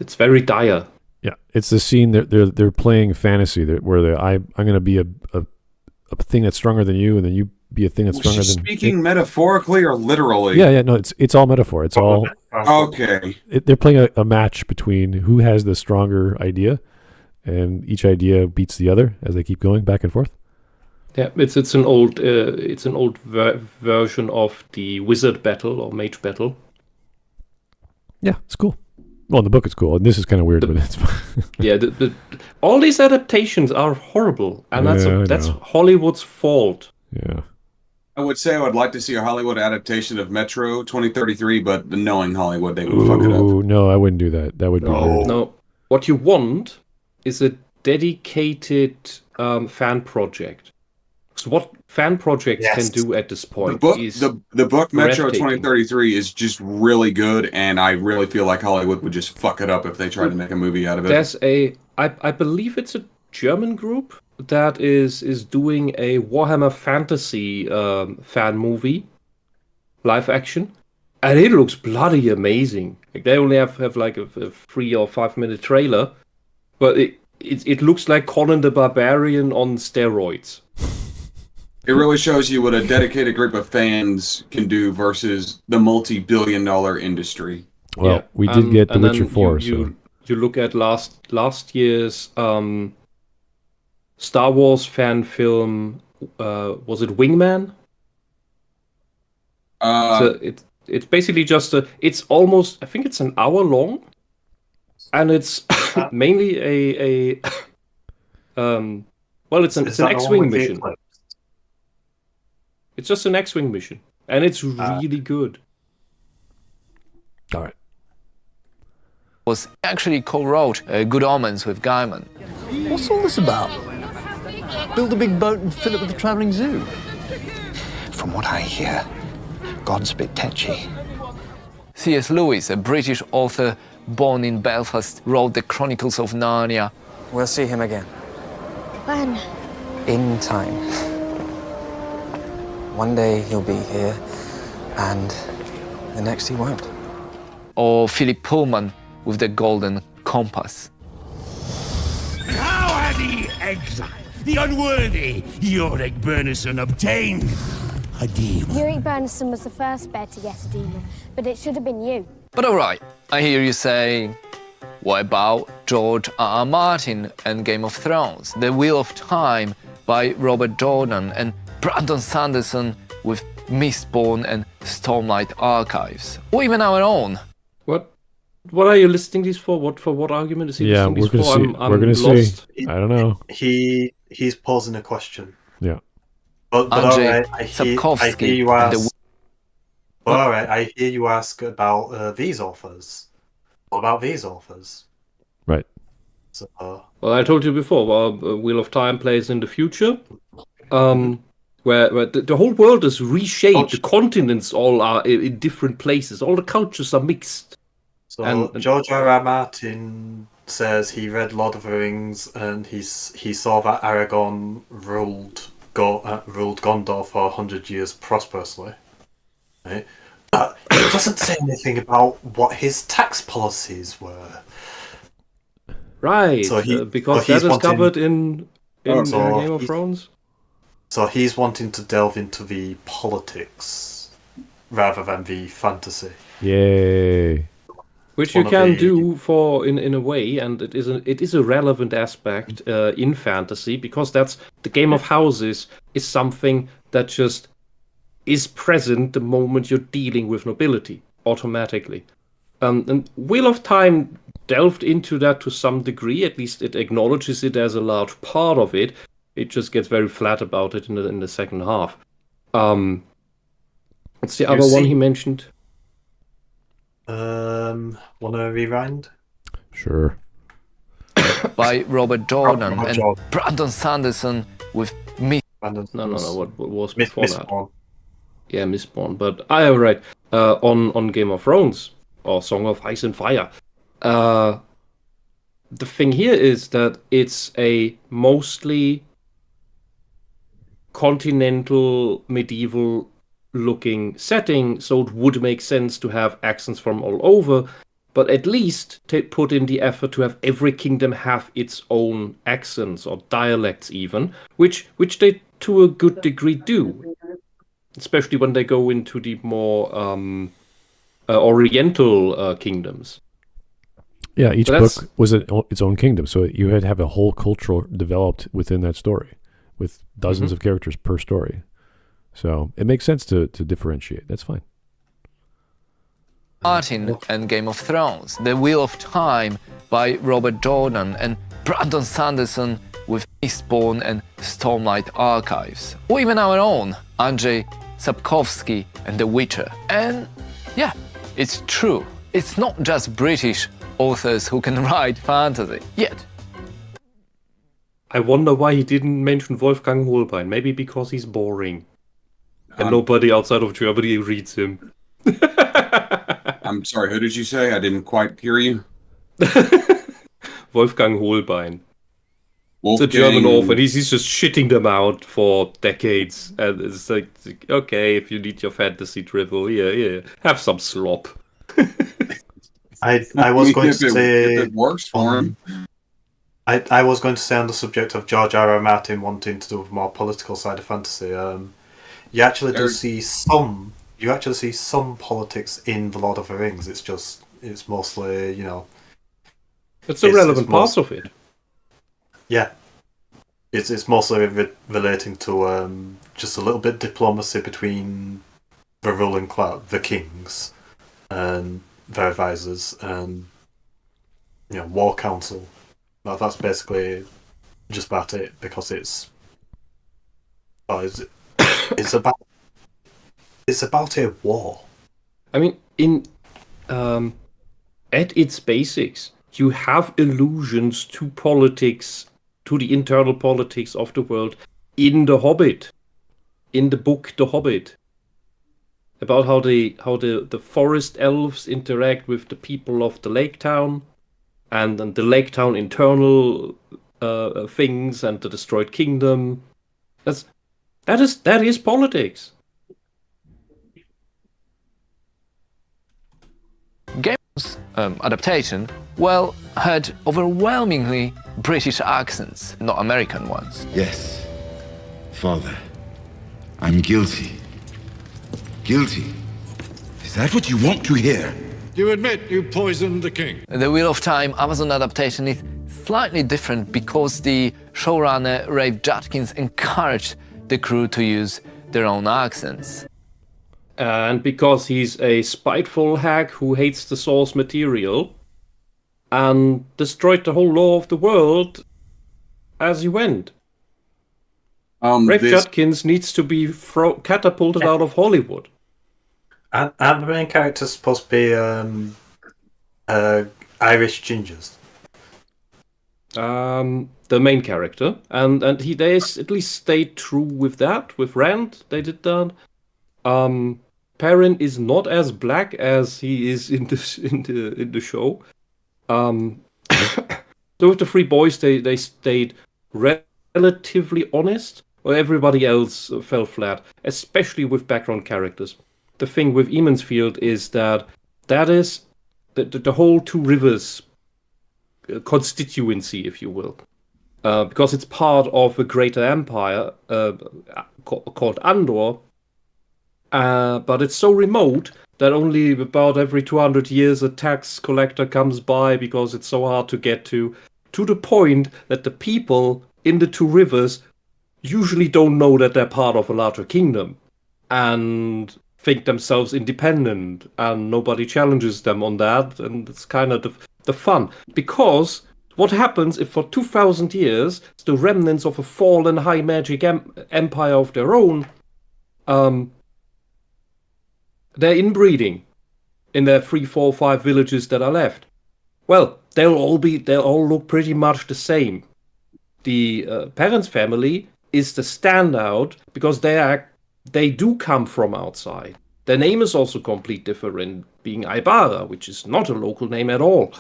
It's very dire. Yeah, it's the scene that they're playing fantasy where I'm going to be a thing that's stronger than you, and then you be a thing that's stronger than. Speaking metaphorically or literally? Yeah. No, it's all metaphor. It's all okay. They're playing a match between who has the stronger idea, and each idea beats the other as they keep going back and forth. Yeah, it's an old version of the wizard battle or mage battle. Yeah, it's cool. Well, in the book it's cool, and this is kind of weird, but it's fine. Yeah, all these adaptations are horrible, and that's Hollywood's fault. Yeah. I would say I would like to see a Hollywood adaptation of Metro 2033, but knowing Hollywood, they would fuck it up. No, I wouldn't do that. That would be weird. No, what you want is a dedicated fan project. So what fan projects can do at this point is the book Metro 2033 is just really good, and I really feel like Hollywood would just fuck it up if they tried to make a movie out of it. There's I believe it's a German group that is doing a Warhammer Fantasy fan movie, live action, and it looks bloody amazing. Like they only have like a 3 or 5 minute trailer, but it looks like Conan the Barbarian on steroids. It really shows you what a dedicated group of fans can do versus the multi-billion-dollar industry. Well, we did get The Witcher 4. You look at last year's Star Wars fan film. Was it Wingman? So it's basically just it's almost, I think it's an hour long, and it's mainly a well, it's an X-wing mission. It's just an X-wing mission, and it's really good. All right. Was actually co-wrote Good Omens with Gaiman. What's all this about? Build a big boat and fill it with a travelling zoo? From what I hear, God's a bit tetchy. C.S. Lewis, a British author born in Belfast, wrote the Chronicles of Narnia. We'll see him again. When? In time. One day he'll be here, and the next he won't. Or Philip Pullman with the Golden Compass. How had the exile, the unworthy Yorick Burnison obtained a demon? Yorick Burnison was the first bear to get a demon, but it should have been you. But alright, I hear you saying, what about George R.R. Martin and Game of Thrones, The Wheel of Time by Robert Jordan, and Brandon Sanderson with Mistborn and Stormlight Archives, or even our own? What are you listing these for? What argument is he listing these for? We're gonna see. I don't know. He's posing a question. Yeah. But all right, I hear you ask. All right, I hear you ask about these authors. What about these authors? Right. So, well, I told you before. Wheel of Time plays in the future, where the whole world is reshaped. The continents all are in different places. All the cultures are mixed. So George R.R. Martin says he read Lord of the Rings and he saw that Aragorn ruled Gondor for 100 years prosperously. Right? But it doesn't say anything about what his tax policies were. Right, so because that is covered in Game of Thrones. So he's wanting to delve into the politics rather than the fantasy. Yay. Which you can do in a way, and it is a relevant aspect in fantasy, because that's the Game of Houses is something that just is present the moment you're dealing with nobility automatically. And Wheel of Time delved into that to some degree. At least it acknowledges it as a large part of it. It just gets very flat about it in the second half. What's the other one he mentioned? Wanna rewind? Sure. By Robert Jordan and Brandon Sanderson with No. What was before Mistborn. that? Yeah, Mistborn. But I right on Game of Thrones or Song of Ice and Fire. The thing here is that it's a mostly continental medieval looking setting, so it would make sense to have accents from all over, but at least put in the effort to have every kingdom have its own accents or dialects even, which they to a good degree do, especially when they go into the more oriental kingdoms. Yeah, each book was its own kingdom, so you had to have a whole culture developed within that story, with dozens of characters per story. So it makes sense to differentiate. That's fine. Martin and Game of Thrones, The Wheel of Time by Robert Jordan and Brandon Sanderson with Mistborn and Stormlight Archives, or even our own Andrzej Sapkowski and The Witcher. And yeah, it's true. It's not just British authors who can write fantasy yet. I wonder why he didn't mention Wolfgang Holbein. Maybe because he's boring. And nobody outside of Germany reads him. I'm sorry, who did you say? I didn't quite hear you. Wolfgang Holbein. The German author. He's just shitting them out for decades. And it's like, okay, if you need your fantasy drivel, yeah, have some slop. I was going to say if it works for him. I was going to say on the subject of George R.R. Martin wanting to do a more political side of fantasy. You actually do see some. You actually see some politics in the Lord of the Rings. It's mostly It's a relevant part of it. Yeah, it's mostly relating to just a little bit diplomacy between the ruling class, the kings, and their advisors, and war council. That's basically just about it, because it's about a war. I mean, at its basics, you have allusions to politics, to the internal politics of the world in The Hobbit, in the book The Hobbit, about how the forest elves interact with the people of the Lake Town, and the Lake Town internal things, and the destroyed kingdom. That is politics. Game's adaptation, well, had overwhelmingly British accents, not American ones. Yes, Father, I'm guilty. Guilty? Is that what you want to hear? You admit you poisoned the king? The Wheel of Time Amazon adaptation is slightly different because the showrunner Rafe Judkins encouraged the crew to use their own accents. And because he's a spiteful hack who hates the source material and destroyed the whole law of the world as he went. Rafe Judkins needs to be catapulted out of Hollywood. And the main character's supposed to be Irish gingers. The main character, and they at least stayed true with that. With Rand, they did that. Perrin is not as black as he is in the show. So with the three boys, they stayed relatively honest, while everybody else fell flat, especially with background characters. The thing with Emansfield is that is the whole Two Rivers constituency, if you will, because it's part of a greater empire called Andor, but it's so remote that only about every 200 years a tax collector comes by, because it's so hard to get to the point that the people in the Two Rivers usually don't know that they're part of a larger kingdom and think themselves independent, and nobody challenges them on that, and it's kind of the fun. Because what happens if for 2,000 years the remnants of a fallen high magic empire of their own, they're inbreeding in their 3, 4, 5 villages that are left? Well, they'll all look pretty much the same. The parents' family is the standout because they do come from outside. Their name is also completely different, being Aibara, which is not a local name at all.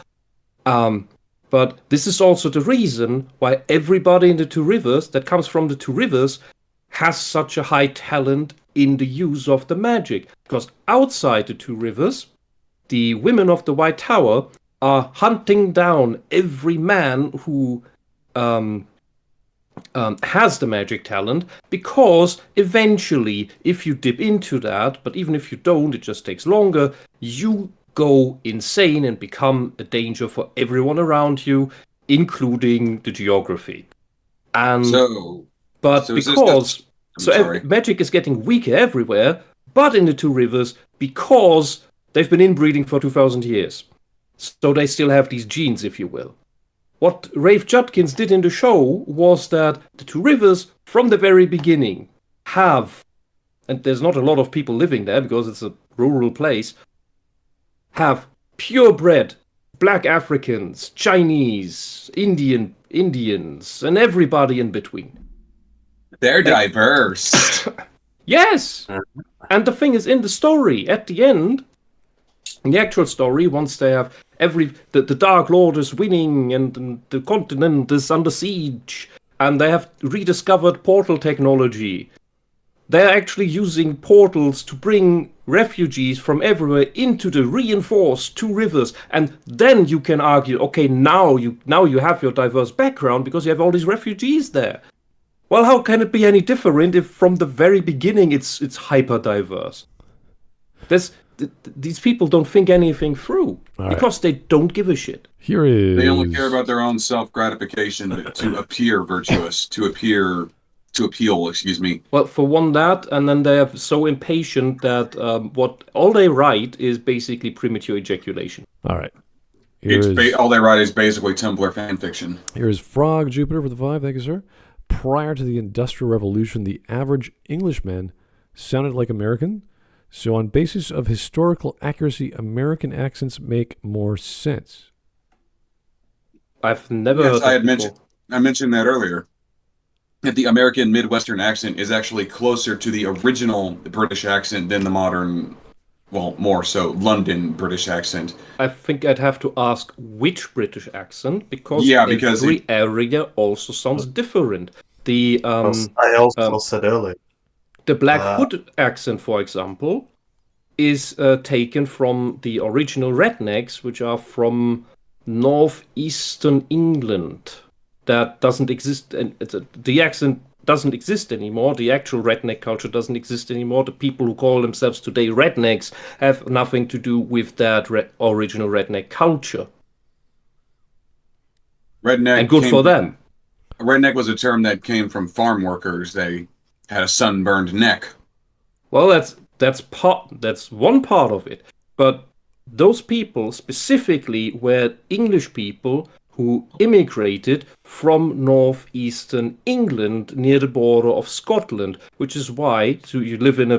But this is also the reason why everybody in the Two Rivers that comes from the Two Rivers has such a high talent in the use of the magic. Because outside the Two Rivers, the women of the White Tower are hunting down every man who has the magic talent, because eventually, if you dip into that, but even if you don't, it just takes longer, you go insane and become a danger for everyone around you, including the geography. And magic is getting weaker everywhere, but in the Two Rivers, because they've been inbreeding for 2,000 years. So they still have these genes, if you will. What Rafe Judkins did in the show was that the Two Rivers, from the very beginning, have, and there's not a lot of people living there because it's a rural place, have purebred black Africans, Chinese, Indians, and everybody in between. They're diverse. Yes! And the thing is, in the story, at the end, in the actual story, once they have the Dark Lord is winning and the continent is under siege and they have rediscovered portal technology, they're actually using portals to bring refugees from everywhere into the reinforced two rivers, and then you can argue, okay, now you have your diverse background because you have all these refugees there. Well, how can it be any different if from the very beginning it's hyper diverse? These people don't think anything through because they don't give a shit. Here is. They only care about their own self-gratification to appear virtuous, to appeal. Excuse me. Well, for one that, and then they are so impatient that what all they write is basically premature ejaculation. All right. All they write is basically Tumblr fan fiction. Here's Frog Jupiter for the 5. Thank you, sir. Prior to the Industrial Revolution, the average Englishman sounded like American. So on basis of historical accuracy, American accents make more sense. I've never heard that I mentioned that earlier. That the American Midwestern accent is actually closer to the original British accent than the modern, well, more so London British accent. I think I'd have to ask which British accent, because every area also sounds different. I also said earlier. The Black Hood accent, for example, is taken from the original rednecks, which are from northeastern England. That doesn't exist, and the accent doesn't exist anymore. The actual redneck culture doesn't exist anymore. The people who call themselves today rednecks have nothing to do with that original redneck culture. Redneck, and good for them. Redneck was a term that came from farm workers. They had a sunburned neck. Well, that's one part of it. But those people specifically were English people who immigrated from northeastern England near the border of Scotland, which is why you live in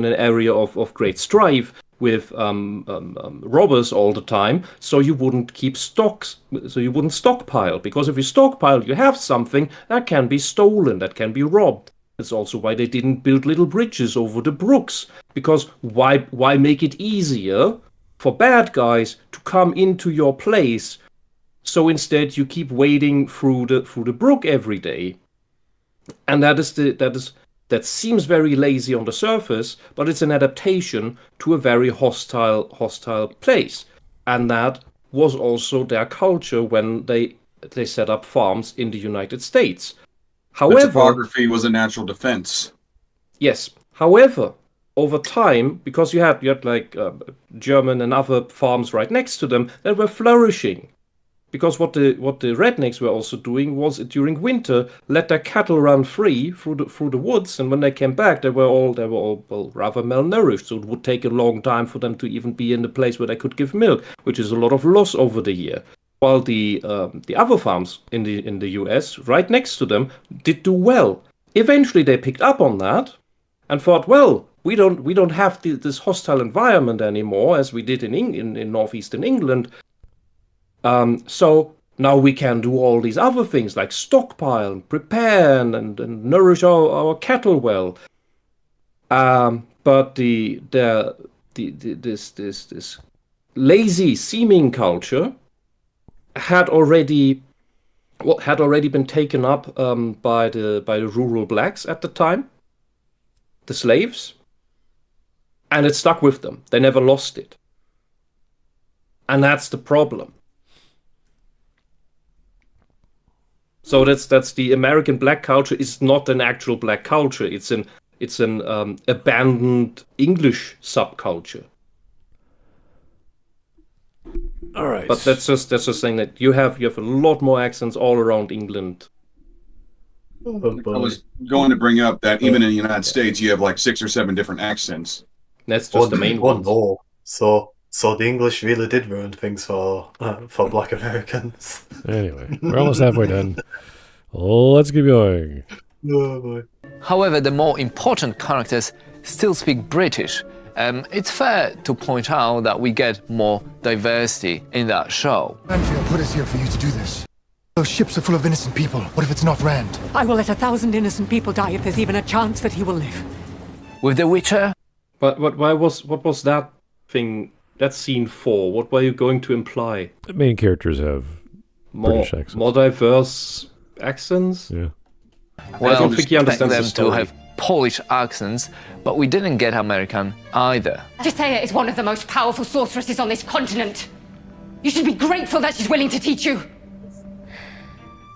an area of great strife with robbers all the time, so you wouldn't keep stocks, so you wouldn't stockpile, because if you stockpile, you have something that can be stolen, that can be robbed. That's also why they didn't build little bridges over the brooks, because why make it easier for bad guys to come into your place? So instead, you keep wading through the brook every day, and that seems very lazy on the surface, but it's an adaptation to a very hostile place, and that was also their culture when they set up farms in the United States. However, the topography was a natural defense. Yes. However, over time, because you had like German and other farms right next to them that were flourishing. Because what the rednecks were also doing was during winter let their cattle run free through the woods, and when they came back, they were all rather malnourished. So it would take a long time for them to even be in the place where they could give milk, which is a lot of loss over the year. While the other farms in the US right next to them did do well. Eventually, they picked up on that and thought, well, we don't have this hostile environment anymore as we did in northeastern England. So now we can do all these other things like stockpile, and prepare, and nourish our cattle well. But this lazy seeming culture had already been taken up by the rural blacks at the time, the slaves, and it stuck with them. They never lost it, and that's the problem. So that's the American black culture is not an actual black culture. It's an abandoned English subculture. All right. But that's just saying that you have a lot more accents all around England. I was going to bring up that even in the United States, you have like 6 or 7 different accents. That's just the main one. No. So the English really did ruin things for Black Americans. Anyway, we're almost halfway done. Let's keep going. Oh boy. However, the more important characters still speak British. It's fair to point out that we get more diversity in that show. Anfield put us here for you to do this. Those ships are full of innocent people. What if it's not Rand? I will let 1,000 innocent people die if there's even a chance that he will live. With The Witcher? But what was that thing, that scene for? What were you going to imply? The main characters have British accents. More diverse accents? Yeah. Well, I don't think he understands them the story. to have Polish accents, but we didn't get American either. Tisea is one of the most powerful sorceresses on this continent. You should be grateful that she's willing to teach you.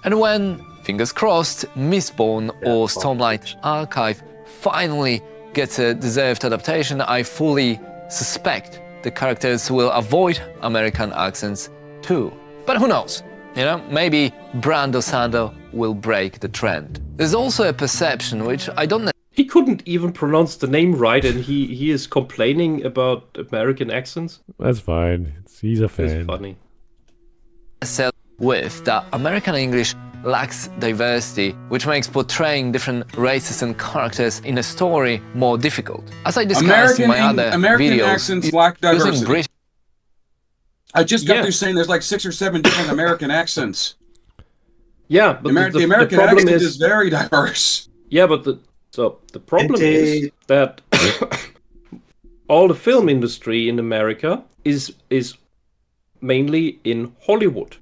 And when, fingers crossed, Mistborn or Stormlight Archive finally gets a deserved adaptation, I fully suspect the characters will avoid American accents too. But who knows? You know, maybe Brando Sando will break the trend. There's also a perception which I don't know. He couldn't even pronounce the name right, and he is complaining about American accents. That's fine. He's a fan. It's funny. With that American English lacks diversity, which makes portraying different races and characters in a story more difficult. As I discussed in my other American videos, accents lack diversity. British. I just got through saying there's like 6 or 7 different American accents. Yeah, but the American accent is very diverse. Yeah, but the problem is that all the film industry in America is mainly in Hollywood.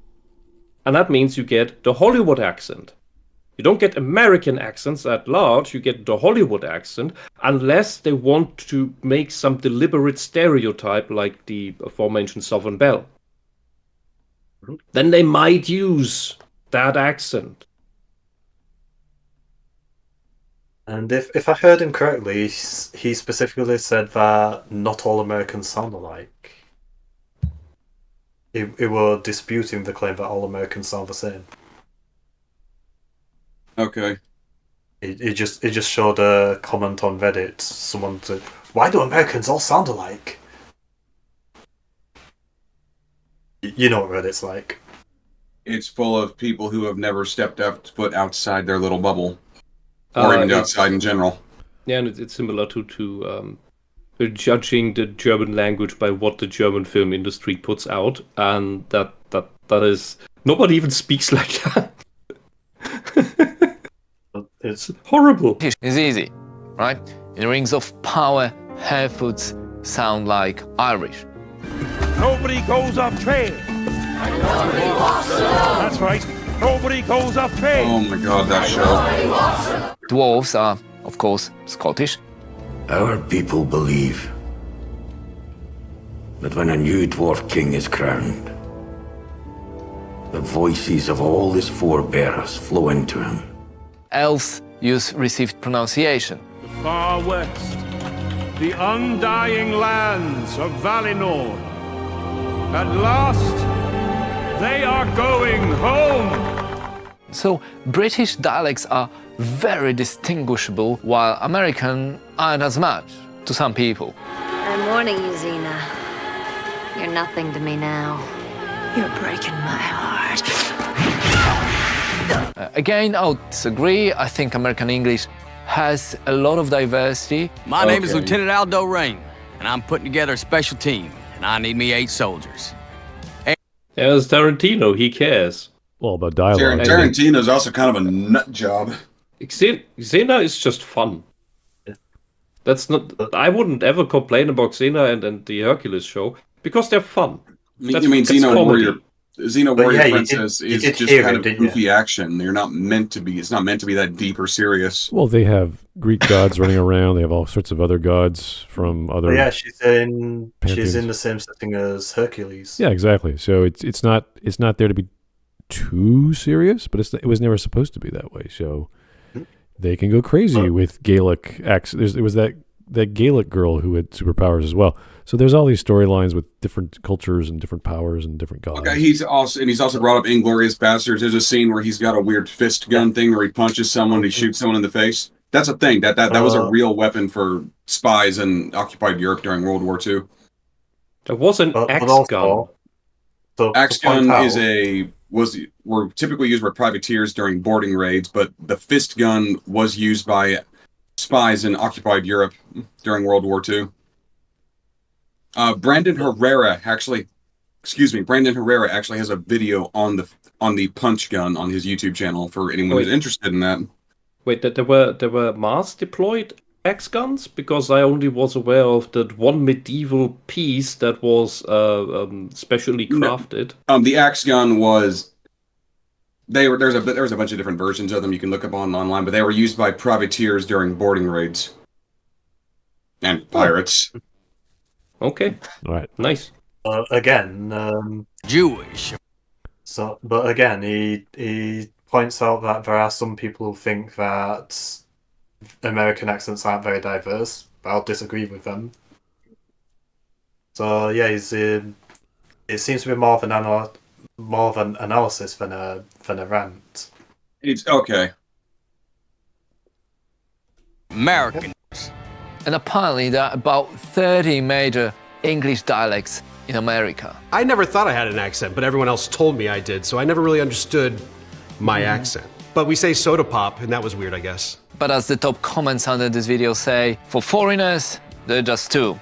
And that means you get the Hollywood accent. You don't get American accents at large, you get the Hollywood accent, unless they want to make some deliberate stereotype like the aforementioned Southern Belle. Then they might use that accent. And if I heard him correctly, he specifically said that not all Americans sound alike. It were disputing the claim that all Americans sound the same. Okay. It just showed a comment on Reddit. Someone said, "Why do Americans all sound alike?" You know what Reddit's like. It's full of people who have never stepped foot outside their little bubble, or even outside in general. Yeah, and it's similar to judging the German language by what the German film industry puts out, and that is nobody even speaks like that. It's horrible. It's easy, right? In Rings of Power, Harefoots sound like Irish. Nobody goes off trail. That's right. Nobody goes off trail. Oh my god, that show. Dwarves are, of course, Scottish. Our people believe that when a new dwarf king is crowned, the voices of all his forebears flow into him. Elves use received pronunciation. The far west, the undying lands of Valinor. At last, they are going home. So British dialects are very distinguishable, while American aren't as much to some people. I'm warning you, Xena. You're nothing to me now. You're breaking my heart. Again, I'll disagree. I think American English has a lot of diversity. My name is Lieutenant Aldo Rain, and I'm putting together a special team, and I need me 8 soldiers. Yeah, it's Tarantino. He cares. Well, about dialogue. Tarantino's also kind of a nut job. Xena is just fun. That's not. I wouldn't ever complain about Xena and the Hercules show because they're fun. You mean Xena Warrior? Xena Warrior Princess is just kind of goofy action. They're not meant to be. It's not meant to be that deep or serious. Well, they have Greek gods running around. They have all sorts of other gods from other. But yeah, she's in pantheons. the same setting as Hercules. Yeah, exactly. So it's not there to be too serious, but it was never supposed to be that way. So they can go crazy with Gaelic acts. There was that Gaelic girl who had superpowers as well. So there's all these storylines with different cultures and different powers and different gods. Okay, he's also brought up Inglourious Basterds. There's a scene where he's got a weird fist gun thing where he punches someone, he shoots someone in the face. That's a thing. That was a real weapon for spies in occupied Europe during World War II. There was an axe gun. Axe gun were typically used by privateers during boarding raids, but the fist gun was used by spies in occupied Europe during World War II. Brandon Herrera actually has a video on the punch gun on his YouTube channel for anyone who's interested in that. Wait, there were Mars deployed axe guns? Because I only was aware of that one medieval piece that was specially crafted. The axe gun was there was a bunch of different versions of them you can look up online, but they were used by privateers during boarding raids and pirates. Okay. All right. Nice. Again, Jewish. So, but again, he points out that there are some people who think that American accents aren't very diverse. I'll disagree with them. So yeah, it seems to be more of an analysis than a rant. It's okay. American. And apparently there are about 30 major English dialects in America. I never thought I had an accent, but everyone else told me I did, so I never really understood my accent. But we say soda pop, and that was weird, I guess. But as the top comments under this video say, for foreigners, there are just two,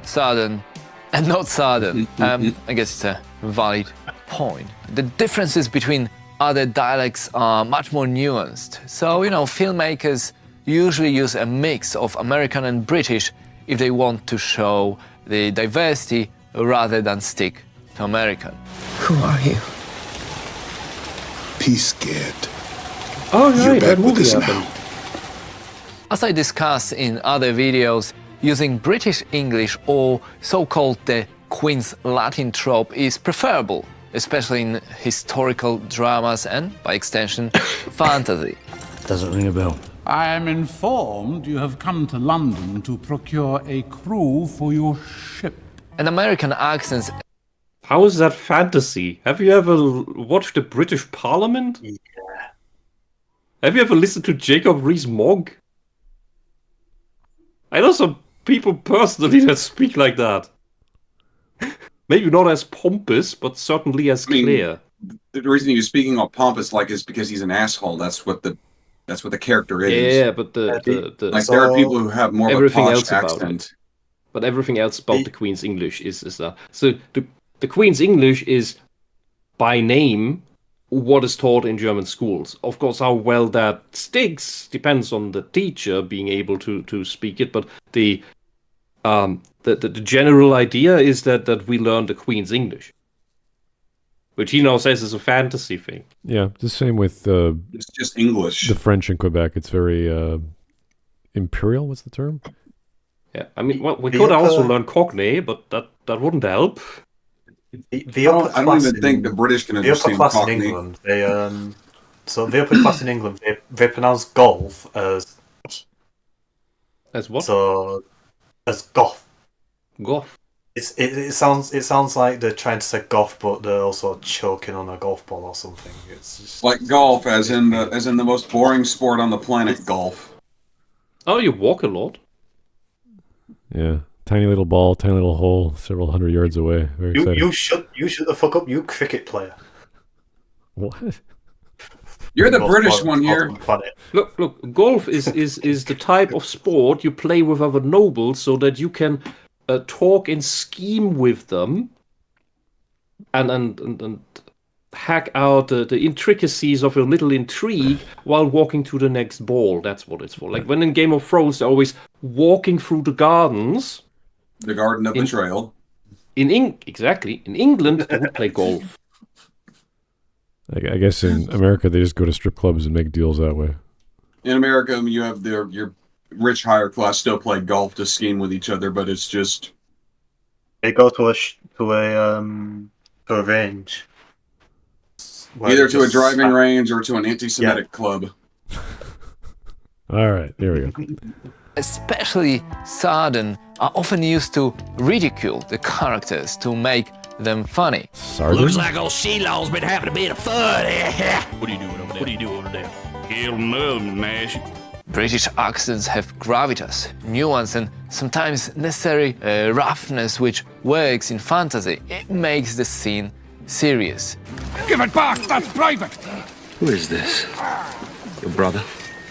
Southern and not Southern. I guess it's a valid point. The differences between other dialects are much more nuanced. So, filmmakers usually use a mix of American and British if they want to show the diversity rather than stick to American. Who are you? Peace scared. Oh, right, that movie happened. As I discussed in other videos, using British English or so-called the Queen's Latin trope is preferable, especially in historical dramas and, by extension, fantasy. Doesn't ring a bell. I am informed you have come to London to procure a crew for your ship. And American accents... How is that fantasy? Have you ever watched the British Parliament? Yeah. Have you ever listened to Jacob Rees-Mogg? I know some people personally that speak like that. Maybe not as pompous, but certainly as clear. The reason you're speaking all pompous is because he's an asshole. That's what the character is. Yeah, but the there are people who have more everything of a posh else about accent. it. But everything else about the Queen's English is that. So the Queen's English is by name what is taught in German schools. Of course, how well that sticks depends on the teacher being able to speak it, but the general idea is that we learn the Queen's English, which he now says is a fantasy thing. Yeah, the same with it's just English. The French in Quebec. It's very imperial. What's the term? Yeah, I mean, well, we could also learn Cockney, but that wouldn't help. I don't even think the British can understand Cockney. In England, the upper class in England, they pronounce golf as what? So as goth. Goth. It sounds like they're trying to say golf, but they're also choking on a golf ball or something. It's just... like golf, as in the most boring sport on the planet, golf. Oh, you walk a lot. Yeah. Tiny little ball, tiny little hole, several hundred yards away. Very exciting. You shut the fuck up, you cricket player. What? You're the British one here. Look. Golf is the type of sport you play with other nobles so that you can talk and scheme with them, and hack out the intricacies of a little intrigue while walking to the next ball. That's what it's for. Like when in Game of Thrones, they're always walking through the gardens. The Garden of Betrayal. Exactly. In England, they would play golf. I guess in America, they just go to strip clubs and make deals that way. In America, you have your rich higher class still play golf to scheme with each other, but it's just they go to a range. Either to a driving range or to an anti-Semitic club. All right, there we go. Especially Southern are often used to ridicule the characters to make them funny. Southern? Looks like old Sheilaw's been having a bit of fun. What are you doing over there? What are you doing over there? Kill him, Nash. British accents have gravitas, nuance, and sometimes necessary roughness, which works in fantasy. It makes the scene serious. Give it back! That's private! Who is this? Your brother?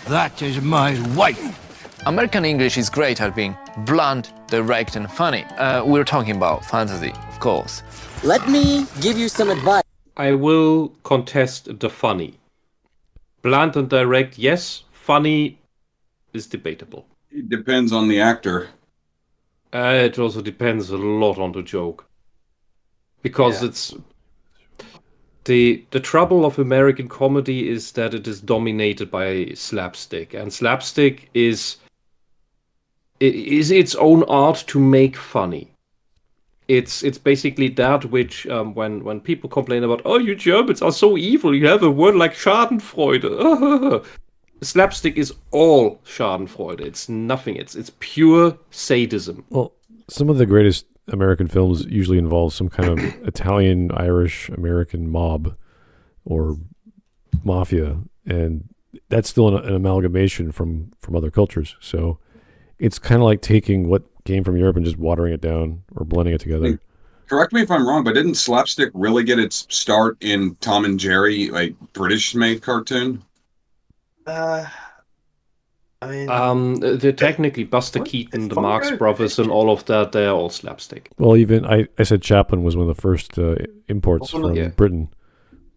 That is my wife. American English is great at being blunt, direct, and funny. We're talking about fantasy, of course. Let me give you some advice. I will contest the funny. Blunt and direct, yes. Funny is debatable. It depends on the actor. It also depends a lot on the joke. Because it's... The trouble of American comedy is that it is dominated by slapstick, and slapstick is its own art to make funny. It's basically that which when people complain about, oh, you Germans are so evil, you have a word like Schadenfreude. Slapstick is all Schadenfreude. It's nothing. It's pure sadism. Well, some of the greatest American films usually involve some kind of Italian, Irish, American mob or mafia, and that's still an amalgamation from other cultures. So it's kind of like taking what came from Europe and just watering it down or blending it together. Correct me if I'm wrong, but didn't slapstick really get its start in Tom and Jerry, like British-made cartoon? I mean, they're technically Buster Keaton, the Marx Brothers, and all of that. They're all slapstick. Well, even I said Chaplin was one of the first imports from Britain.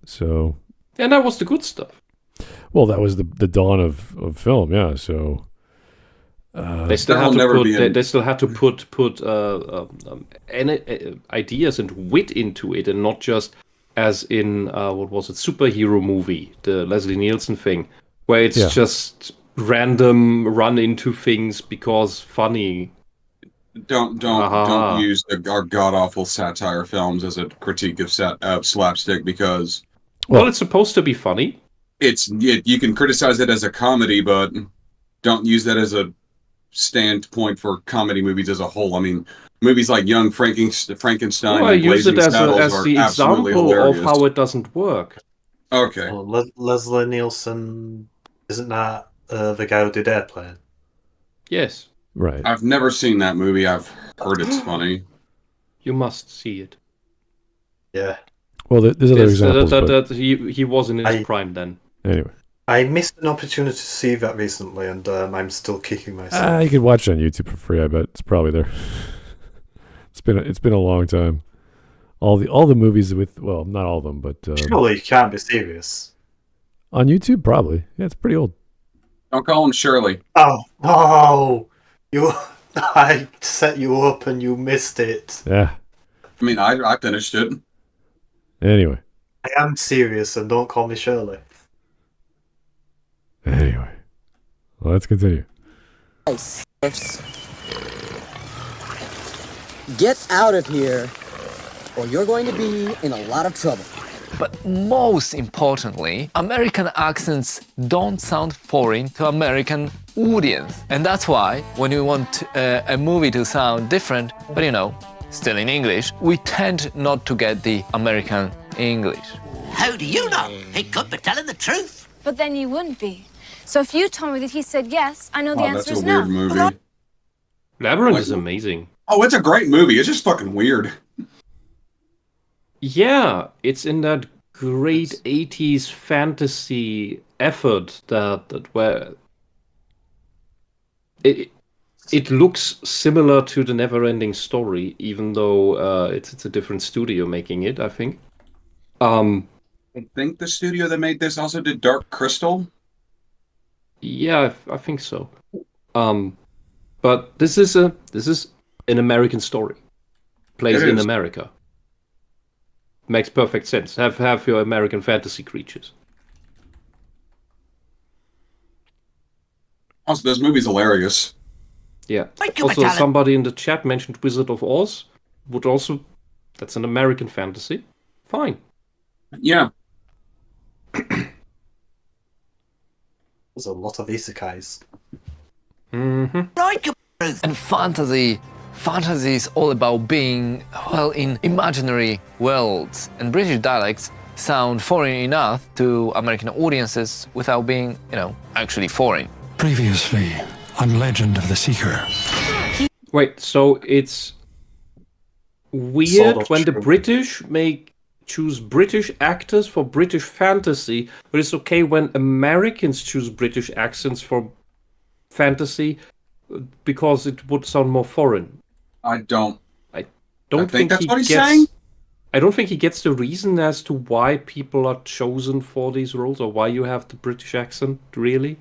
So and that was the good stuff. Well, that was the dawn of film, yeah. So they still had to put ideas and wit into it, and not just as in what was it, superhero movie, the Leslie Nielsen thing, where it's just random run into things because funny. Don't use our god awful satire films as a critique of slapstick, because well, it's supposed to be funny. You can criticize it as a comedy, but don't use that as a standpoint for comedy movies as a whole. I mean, movies like Young Frankenstein. I and use it Blazing as Saddles the are absolutely example hilarious. of how it doesn't work. Okay. Well, Leslie Nielsen, isn't that the guy who did Airplane? Yes. Right. I've never seen that movie. I've heard it's funny. You must see it. Yeah. Well, there's other examples. He was in his prime then. Anyway. I missed an opportunity to see that recently, and I'm still kicking myself. You can watch it on YouTube for free. I bet it's probably there. It's been a long time. All the movies with, well, not all of them, but surely you can't be serious. On YouTube, probably. Yeah, it's pretty old. Don't call him Shirley. Oh no! I set you up and you missed it. Yeah. I mean, I finished it. Anyway. I am serious, and don't call me Shirley. Anyway, well, let's continue. Get out of here, or you're going to be in a lot of trouble. But most importantly, American accents don't sound foreign to American audience. And that's why when we want a movie to sound different, but still in English, we tend not to get the American English. How do you know? He could be telling the truth. But then you wouldn't be. So if you told me that he said yes, I know the answer is no. That's a weird movie. Labyrinth is amazing. Oh, it's a great movie. It's just fucking weird. Yeah, it's in that great 80s fantasy effort that where it looks similar to the Neverending Story, even though it's a different studio making it, I think. I think the studio that made this also did Dark Crystal. Yeah, I think so. But this is an American story. Plays in America. Makes perfect sense. Have your American fantasy creatures. Also, this movie's hilarious. Yeah. Also, somebody in the chat mentioned Wizard of Oz. That's an American fantasy. Fine. Yeah. There's a lot of isekais. Mm-hmm. And fantasy is all about being, well, in imaginary worlds. And British dialects sound foreign enough to American audiences without being, actually foreign. Previously on Legend of the Seeker. Wait, so it's weird when the British choose British actors for British fantasy, but it's okay when Americans choose British accents for fantasy because it would sound more foreign. I don't think that's what he's saying. I don't think he gets the reason as to why people are chosen for these roles or why you have the British accent, really.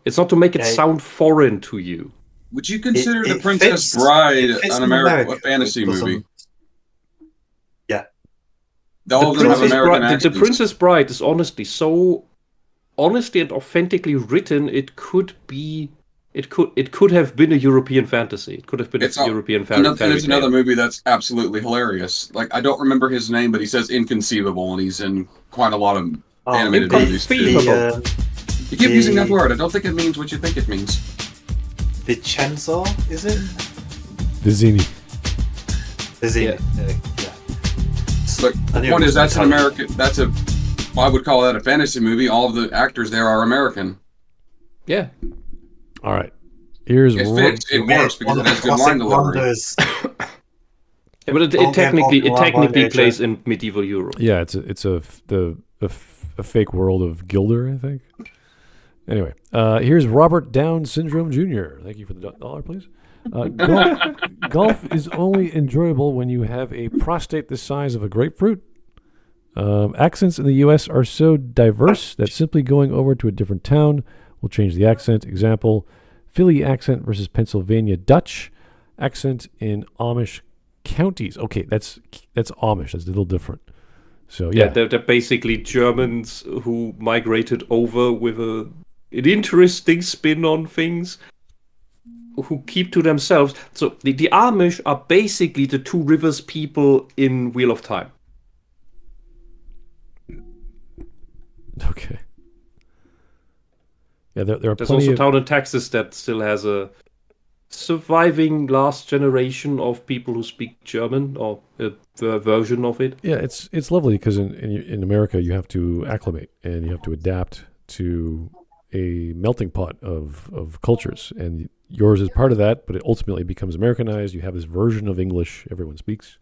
It's not to make it sound foreign to you. Would you consider The Princess Bride an American fantasy movie? Yeah. All of them have American accents. The Princess Bride is honestly so honestly and authentically written. It could have been a European fantasy. It could have been a European fantasy. There's another movie that's absolutely hilarious. Like, I don't remember his name, but he says Inconceivable, and he's in quite a lot of animated movies too. You keep using that word. I don't think it means what you think it means. Vincenzo, is it? Vizzini. Yeah. Look, the point is, that's an American. I would call that a fantasy movie. All of the actors there are American. Yeah. All right. Here's it fits. It works because it has good line delivery. Yeah, but it technically plays in medieval Europe. Yeah, it's a fake world of Gilder, I think. Anyway, here's Robert Down Syndrome Jr. Thank you for the $1, please. Golf is only enjoyable when you have a prostate the size of a grapefruit. Accents in the U.S. are so diverse that simply going over to a different town will change the accent. Example, Philly accent versus Pennsylvania Dutch accent in Amish counties. Okay, that's Amish. That's a little different. So yeah, they're basically Germans who migrated over with an interesting spin on things, who keep to themselves. So the Amish are basically the Two Rivers people in Wheel of Time. Okay. Yeah, there are There's plenty also of... a town in Texas that still has a surviving last generation of people who speak German, or a version of it. Yeah, it's lovely because in America you have to acclimate and you have to adapt to a melting pot of cultures, and yours is part of that, but it ultimately becomes Americanized. You have this version of English everyone speaks,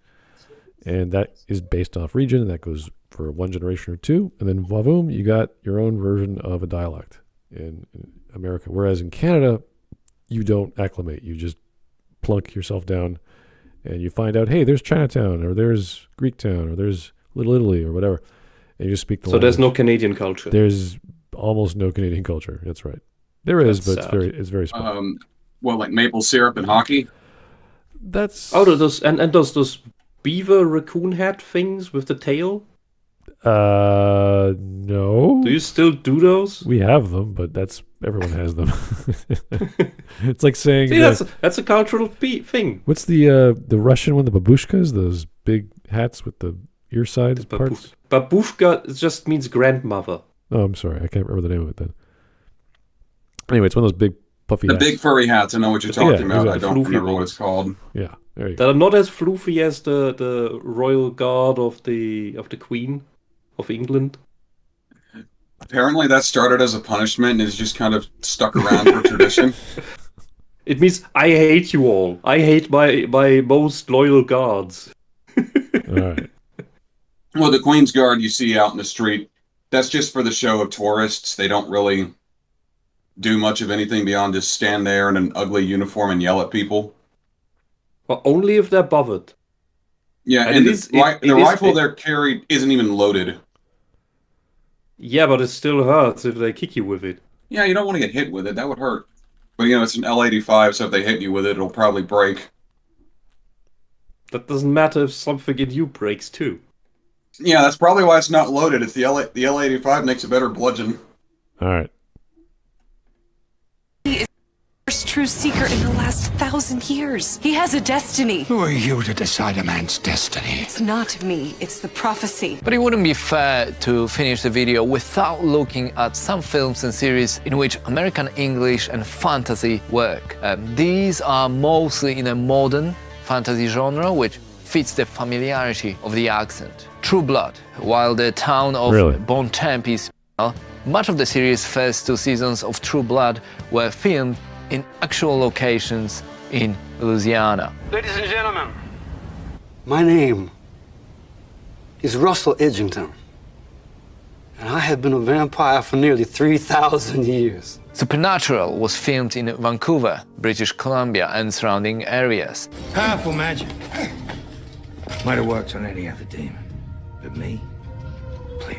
and that is based off region, and that goes for one generation or two, and then vavoom, you got your own version of a dialect in America. Whereas in Canada, you don't acclimate. You just plunk yourself down and you find out, hey, there's Chinatown, or there's Greektown, or there's Little Italy, or whatever. And you just speak the language. So there's no Canadian culture. There's almost no Canadian culture. That's right. There is, but it's very small. Like maple syrup and hockey? That's... Oh, those beaver raccoon hat things with the tail? No. Do you still do those? We have them, but everyone has them. It's like saying... See, that's a cultural thing. What's the Russian one, the babushkas? Those big hats with the ear side parts? Babushka just means grandmother. Oh, I'm sorry. I can't remember the name of it then. Anyway, it's one of those big puffy hats. The big furry hats. I know what you're talking about. Exactly. I don't remember what it's called. Yeah, there you go. That are not as floofy as the royal guard of the Queen of England. Apparently that started as a punishment and is just kind of stuck around for tradition. It means I hate you all. I hate my most loyal guards. All right. Well, the Queen's Guard you see out in the street, that's just for the show of tourists. They don't really do much of anything beyond just stand there in an ugly uniform and yell at people. Well, only if they're bothered. Yeah, and the rifle they're carried isn't even loaded. Yeah, but it still hurts if they kick you with it. Yeah, you don't want to get hit with it. That would hurt. But, it's an L85, so if they hit you with it, it'll probably break. That doesn't matter if something in you breaks, too. Yeah, that's probably why it's not loaded. It's the L85 makes a better bludgeon. All right. He is the first true seeker in the last 1,000 years. He has a destiny. Who are you to decide a man's destiny? It's not me, it's the prophecy. But it wouldn't be fair to finish the video without looking at some films and series in which American English and fantasy work. These are mostly in a modern fantasy genre, which fits the familiarity of the accent. True Blood, while the town of Bontemps is much of the series' first 2 seasons of True Blood were filmed in actual locations in Louisiana. Ladies and gentlemen, my name is Russell Edgington, and I have been a vampire for nearly 3,000 years. Supernatural was filmed in Vancouver, British Columbia, and surrounding areas. Powerful magic. Might have worked on any other demon, but me, please.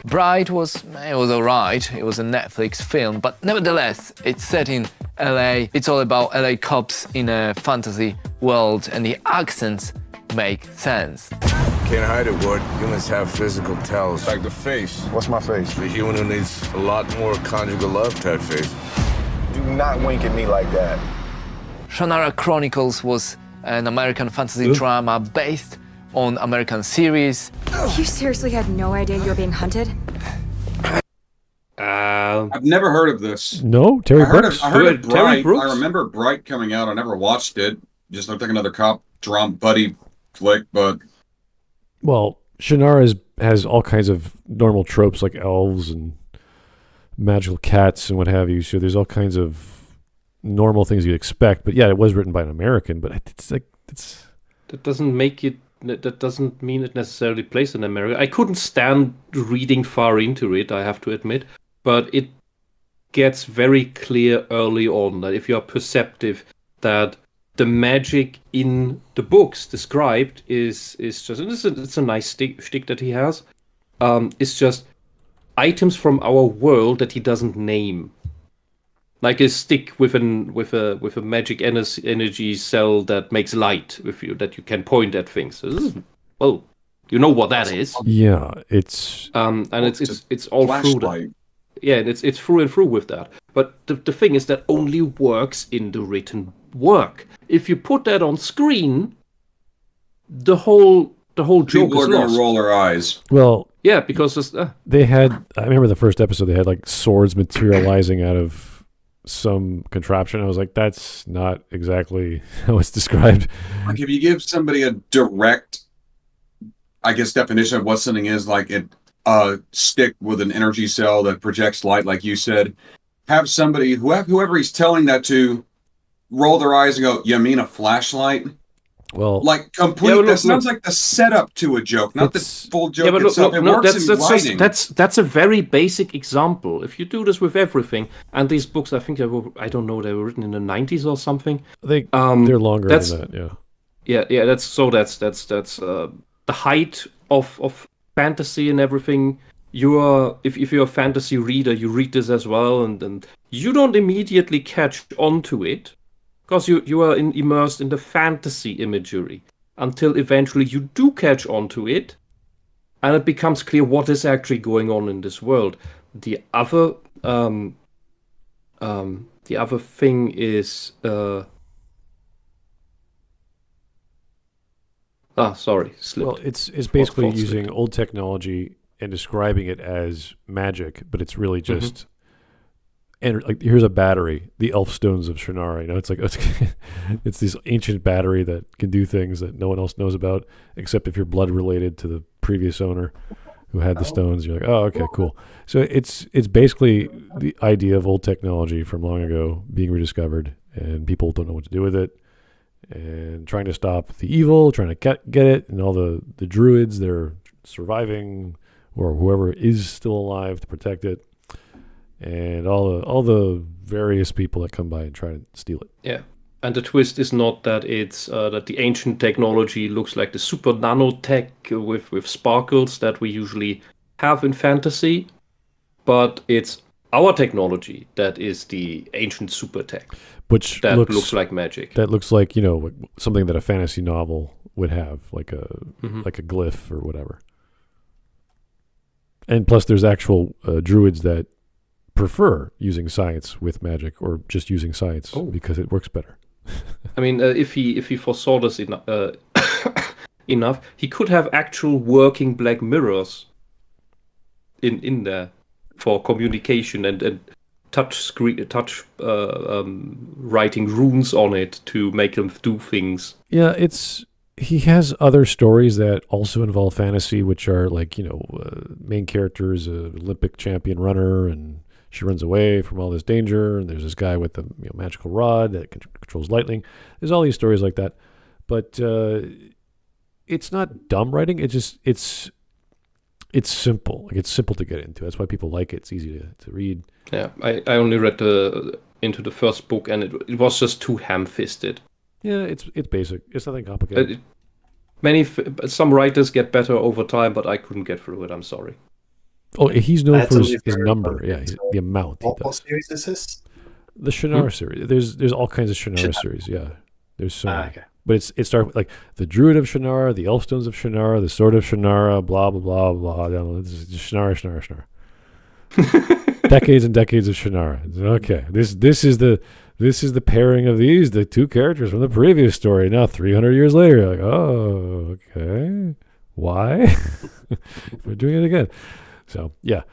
Bride was alright. It was a Netflix film, but nevertheless, it's set in LA. It's all about LA cops in a fantasy world, and the accents make sense. Can't hide it, Ward. Humans have physical tells. Like the face. What's my face? The human who needs a lot more conjugal love type face. Do not wink at me like that. Shannara Chronicles was an American fantasy drama based on American series. You seriously had no idea you were being hunted? I've never heard of this. No, Terry Brooks. I heard of Terry Bright. Brooks? I remember Bright coming out. I never watched it. Just looked like another cop drama buddy flick, but Well, Shannara has all kinds of normal tropes like elves and magical cats and what have you. So there's all kinds of normal things you'd expect. But yeah, it was written by an American. But that doesn't make it. That doesn't mean it necessarily plays in America. I couldn't stand reading far into it, I have to admit. But it gets very clear early on that if you are perceptive, that the magic in the books described is just, and it's a nice shtick that he has. It's just items from our world that he doesn't name, like a stick with a magic energy cell that makes light with you, that you can point at things. So this is, well, you know what that is. Yeah, it's and it's all through that. Yeah, and it's through and through with that. But the thing is that only works in the written work. If you put that on screen, the whole joke people is are going lost. to roll their eyes. Well, yeah, because they had. I remember the first episode. They had like swords materializing out of some contraption. I was like, that's not exactly how it's described. Like if you give somebody a direct, I guess, definition of what something is, like a stick with an energy cell that projects light, like you said, have somebody, whoever he's telling that to, roll their eyes and go, "You mean a flashlight?" Well, like complete. That sounds like the setup to a joke, not the full joke itself. It works in writing. That's a very basic example. If you do this with everything, and these books, I think they were written in the 90s or something. They're longer than that. Yeah. Yeah. That's the height of fantasy and everything. If you're a fantasy reader, you read this as well, and you don't immediately catch on to it, because you are immersed in the fantasy imagery, until eventually you do catch on to it, and it becomes clear what is actually going on in this world. The other thing is slipped. Well, it's basically using old technology and describing it as magic, but it's really just and like here's a battery, the elf stones of Shannara. You know, it's like it's this ancient battery that can do things that no one else knows about, except if you're blood related to the previous owner who had the stones. You're like, oh, okay, cool. So it's basically the idea of old technology from long ago being rediscovered, and people don't know what to do with it, and trying to stop the evil, trying to get it, and all the druids that are surviving, or whoever is still alive to protect it, and all the various people that come by and try to steal it. Yeah, and the twist is not that it's that the ancient technology looks like the super nanotech with sparkles that we usually have in fantasy, but it's our technology that is the ancient super tech, which that looks like magic. That looks like, you know, something that a fantasy novel would have, like a glyph or whatever. And plus, there's actual druids that prefer using science with magic, or just using science because it works better. I mean, if he foresaw this enough, he could have actual working black mirrors in there for communication and writing runes on it to make them do things. Yeah, he has other stories that also involve fantasy, which are like, you know, main character is an Olympic champion runner, and she runs away from all this danger, and there's this guy with a magical rod that controls lightning. There's all these stories like that, but it's not dumb writing. It's simple. Like, it's simple to get into. That's why people like it. It's easy to read. Yeah, I only read into the first book, and it was just too ham-fisted. Yeah, it's basic. It's nothing complicated. Some writers get better over time, but I couldn't get through it. I'm sorry. Oh, he's known for his number. Yeah, the amount. What series is this? The Shannara series. There's all kinds of Shannara series. Yeah, there's so many. Okay. But it starts with like the Druid of Shannara, the Elfstones of Shannara, the Sword of Shannara, blah blah blah blah. This is just Shannara. Decades and decades of Shannara. Okay, this is the pairing of the two characters from the previous story. Now 300 years later, you're like, oh, okay, why? We're doing it again. So yeah,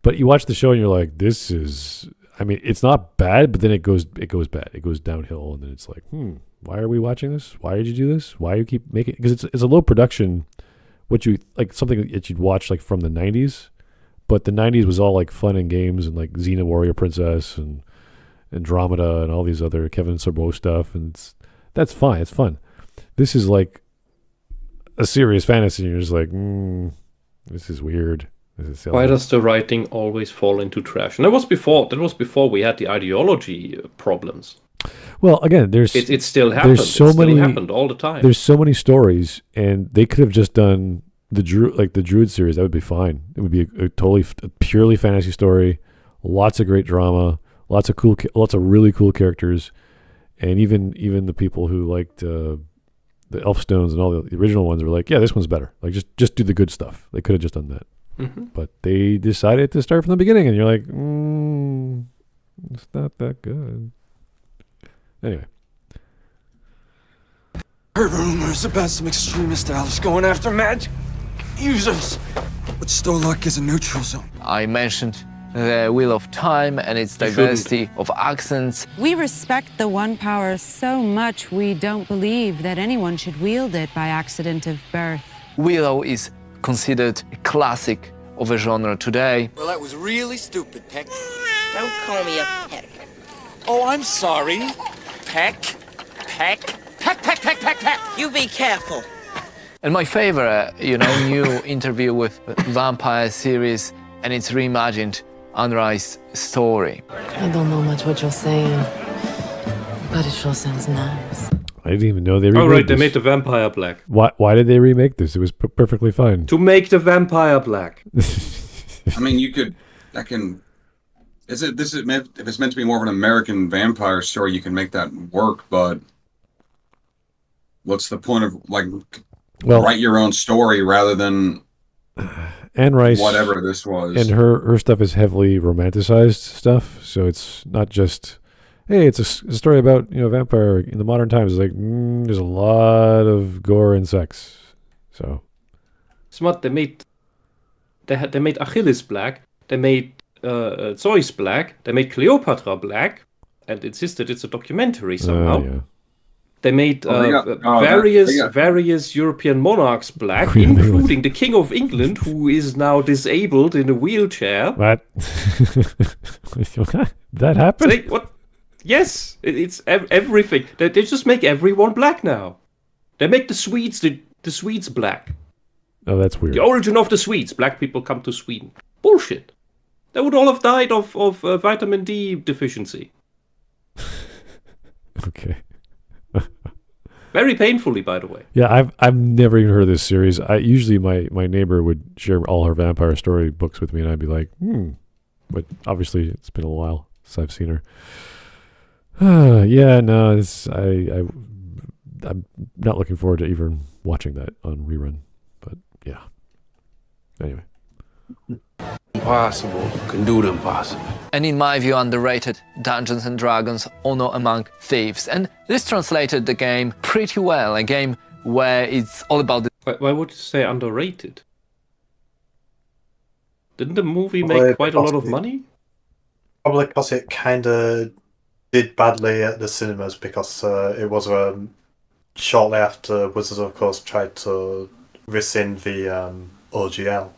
but you watch the show and you're like, this is. I mean, it's not bad, but then it goes bad. It goes downhill, and then it's like, why are we watching this? Why did you do this? Why you keep making? Because it's a low production. What you like something that you'd watch like from the 90s. But the 90s was all like fun and games and like Xena Warrior Princess and Andromeda and all these other Kevin Sorbo stuff. And that's fine. It's fun. This is like a serious fantasy. And you're just like, this is weird. This is silly. Why does the writing always fall into trash? And that was before we had the ideology problems. Well, again, it still happens. There's so many, happened all the time. There's so many stories, and they could have just done the Druid series. That would be fine. It would be a purely fantasy story, lots of great drama, lots of really cool characters, and even the people who liked the Elfstones and all the original ones were like, yeah, this one's better. Like just do the good stuff. They could have just done that, but they decided to start from the beginning, and you're like, it's not that good. Anyway. Heard rumors about some extremist elves going after magic users. But Storlock is a neutral zone. I mentioned the Wheel of Time and its diversity of accents. We respect the One Power so much we don't believe that anyone should wield it by accident of birth. Willow is considered a classic of a genre today. Well, that was really stupid, Peck. Don't call me a peck. Oh, I'm sorry. Peck. You be careful. And my favorite, new interview with vampire series and its reimagined Unrise story. I don't know much what you're saying, but it sure sounds nice. I didn't even know they remade right, this. They made the vampire black. Why did they remake this? It was perfectly fine. To make the vampire black. I mean, if it's meant to be more of an American vampire story, you can make that work, but what's the point of write your own story rather than Anne Rice, whatever this was? And her stuff is heavily romanticized stuff, so it's not just, hey, it's a story about vampire in the modern times. It's like there's a lot of gore and sex. So Smart, they made Achilles black. They made Zeus black. They made Cleopatra black, and insisted it's a documentary somehow. Yeah. They made various European monarchs black, including the King of England, who is now disabled in a wheelchair. What? That happened? What? Yes, it's everything. They just make everyone black now. They make the Swedes black. Oh, that's weird. The origin of the Swedes. Black people come to Sweden. Bullshit. They would all have died of vitamin D deficiency. Okay. Very painfully, by the way. Yeah, I've never even heard of this series. Usually my neighbor would share all her vampire story books with me, and I'd be like, But obviously, it's been a while since I've seen her. Yeah, no, I'm not looking forward to even watching that on rerun. But yeah. Anyway. Impossible can do the impossible. And in my view, underrated Dungeons & Dragons Honor Among Thieves. And this translated the game pretty well. A game where it's all about the... Why would you say underrated? Didn't the movie make quite a lot of money? Probably because it kind of did badly at the cinemas, because it was shortly after Wizards of Coast tried to rescind the OGL.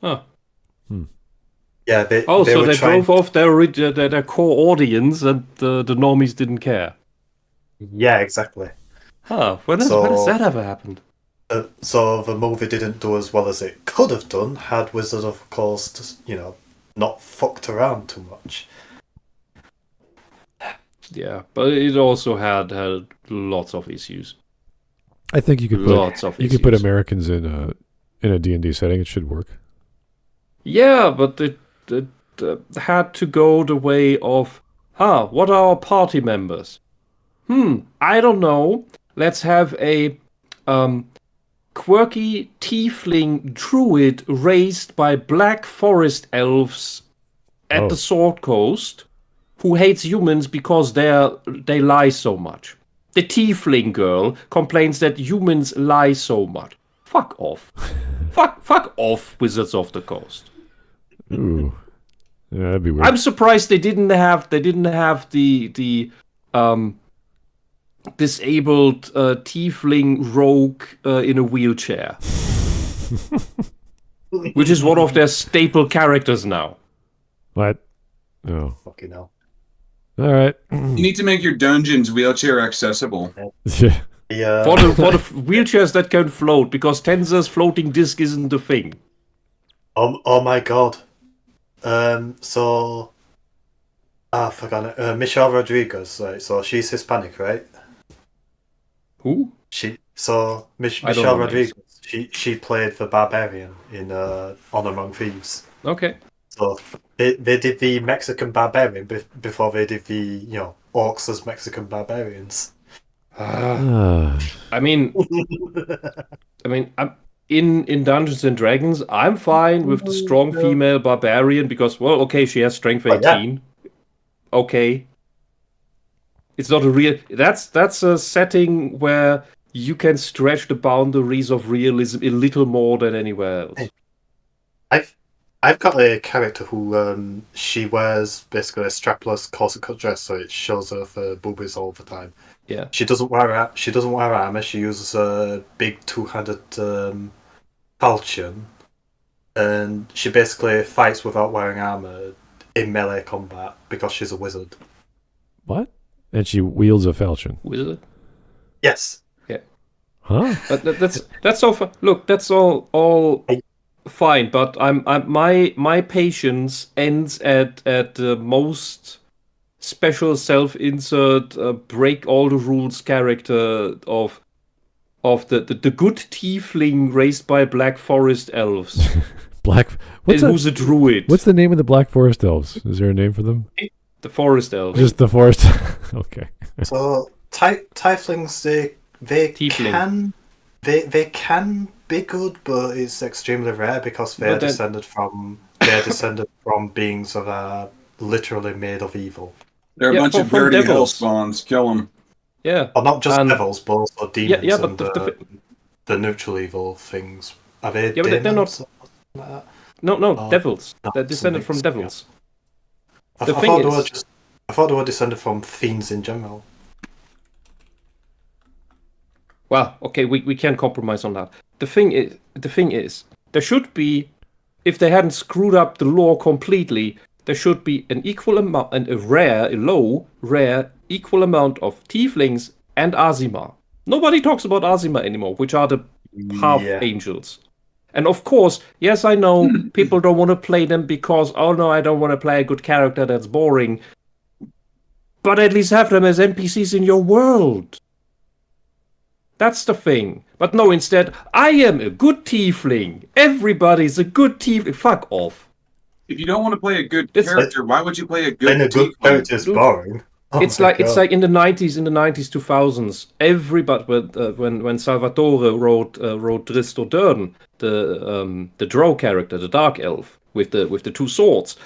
Oh. Yeah, they drove off their core audience, and the normies didn't care. Yeah, exactly. Huh, when has that ever happened? So the movie didn't do as well as it could have done had Wizards of Coast, not fucked around too much. Yeah, but it also had lots of issues. I think you could put Americans in a D&D setting. It should work. Yeah, but it had to go the way of, what are our party members? I don't know. let's have a quirky tiefling druid raised by black forest elves at the Sword Coast, who hates humans because they lie so much. The tiefling girl complains that humans lie so much. Fuck off. fuck off, Wizards of the Coast. Ooh. Yeah, that'd be weird. I'm surprised they didn't have the disabled tiefling rogue in a wheelchair. Which is one of their staple characters now. What? Oh. Fucking hell. All right. You need to make your dungeons wheelchair accessible. Yeah. For the wheelchairs that can float, because Tensor's floating disc isn't a thing. Oh my god. I forgot it. Michelle Rodriguez, right? So she's Hispanic, right? Who? Michelle Rodriguez. She played the Barbarian in Honor Among Thieves. Okay. So they did the Mexican Barbarian before they did the orcs as Mexican barbarians. I mean, in Dungeons and Dragons, I'm fine with the strong female barbarian because, well, okay, she has strength 18. Yeah. Okay, it's not a real. That's a setting where you can stretch the boundaries of realism a little more than anywhere else. I've got a character who she wears basically a strapless corset cut dress, so it shows her boobies all the time. Yeah. She doesn't wear armor. She uses a big two-handed falchion, and she basically fights without wearing armor in melee combat because she's a wizard. What? And she wields a falchion. Wizard? Yes. Yeah. Huh? But that's all. Look, that's all fine. But my patience ends at the most special self-insert break all the rules character of the good tiefling raised by black forest elves. Who's a druid? What's the name of the black forest elves? Is there a name for them? The forest elves. Just the forest. Okay. So tieflings they can be good, but it's extremely rare because they're descended from beings that are literally made of evil. They're a bunch of dirty hell spawns. Kill them. Yeah. Or not just devils, but also demons but and the neutral evil things. Are they but they're not. Like No, devils. They're descended from devils. I thought they were descended from fiends in general. Well, okay, we can compromise on that. The thing is, there should be, if they hadn't screwed up the lore completely, there should be an equal amount and a rare, equal amount of tieflings and Azima. Nobody talks about Azima anymore, which are the half angels. And of course, yes, I know people don't want to play them because, oh no, I don't want to play a good character that's boring. But at least have them as NPCs in your world. That's the thing. But no, instead, I am a good tiefling. Everybody's a good tiefling. Fuck off. If you don't want to play a good character, why would you play a good tiefling? Then a good character is boring. It's like in the 90s, 2000s. Everybody, when Salvatore wrote Dristo Dunn, the drow character, the dark elf with the two swords,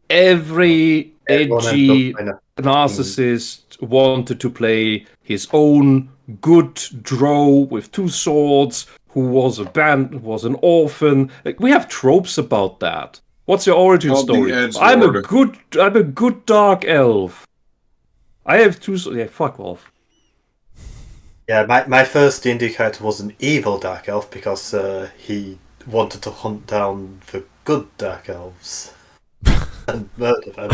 every edgy narcissist wanted to play his own good drow with two swords who was an orphan. Like, we have tropes about that. What's your origin story? I'm a good dark elf. I have two. Yeah, fuck off. Yeah, my first D&D character was an evil dark elf because he wanted to hunt down the good dark elves and murder them.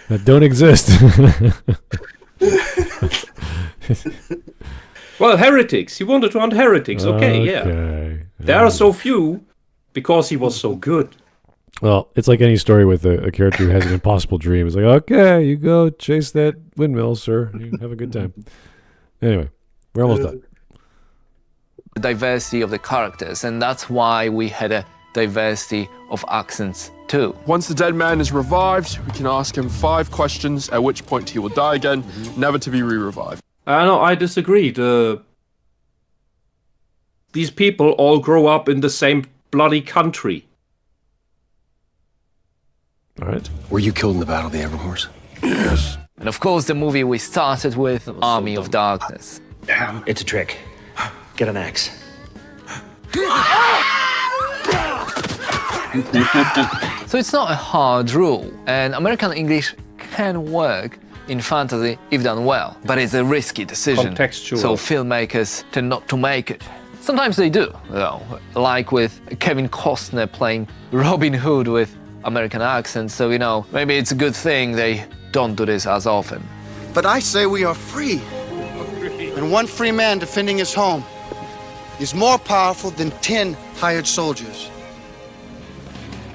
That don't exist. Well, heretics. He wanted to hunt heretics. Okay, yeah. There are so few because he was so good. Well, it's like any story with a character who has an impossible dream. It's like, okay, you go chase that windmill, sir. You have a good time. Anyway, we're almost done. The diversity of the characters, and that's why we had a diversity of accents too. Once the dead man is revived, we can ask him 5 questions, at which point he will die again, never to be re-revived. No, I disagree. These people all grow up in the same bloody country. All right. Were you killed in the Battle of the Everhorse? Yes. And of course, the movie we started with, Army of Darkness. It's a trick. Get an axe. So it's not a hard rule, and American English can work in fantasy if done well, but it's a risky decision. Contextual. So filmmakers tend not to make it. Sometimes they do, though, like with Kevin Costner playing Robin Hood with American accent, so maybe it's a good thing they don't do this as often. But I say we are free. And one free man defending his home is more powerful than 10 hired soldiers.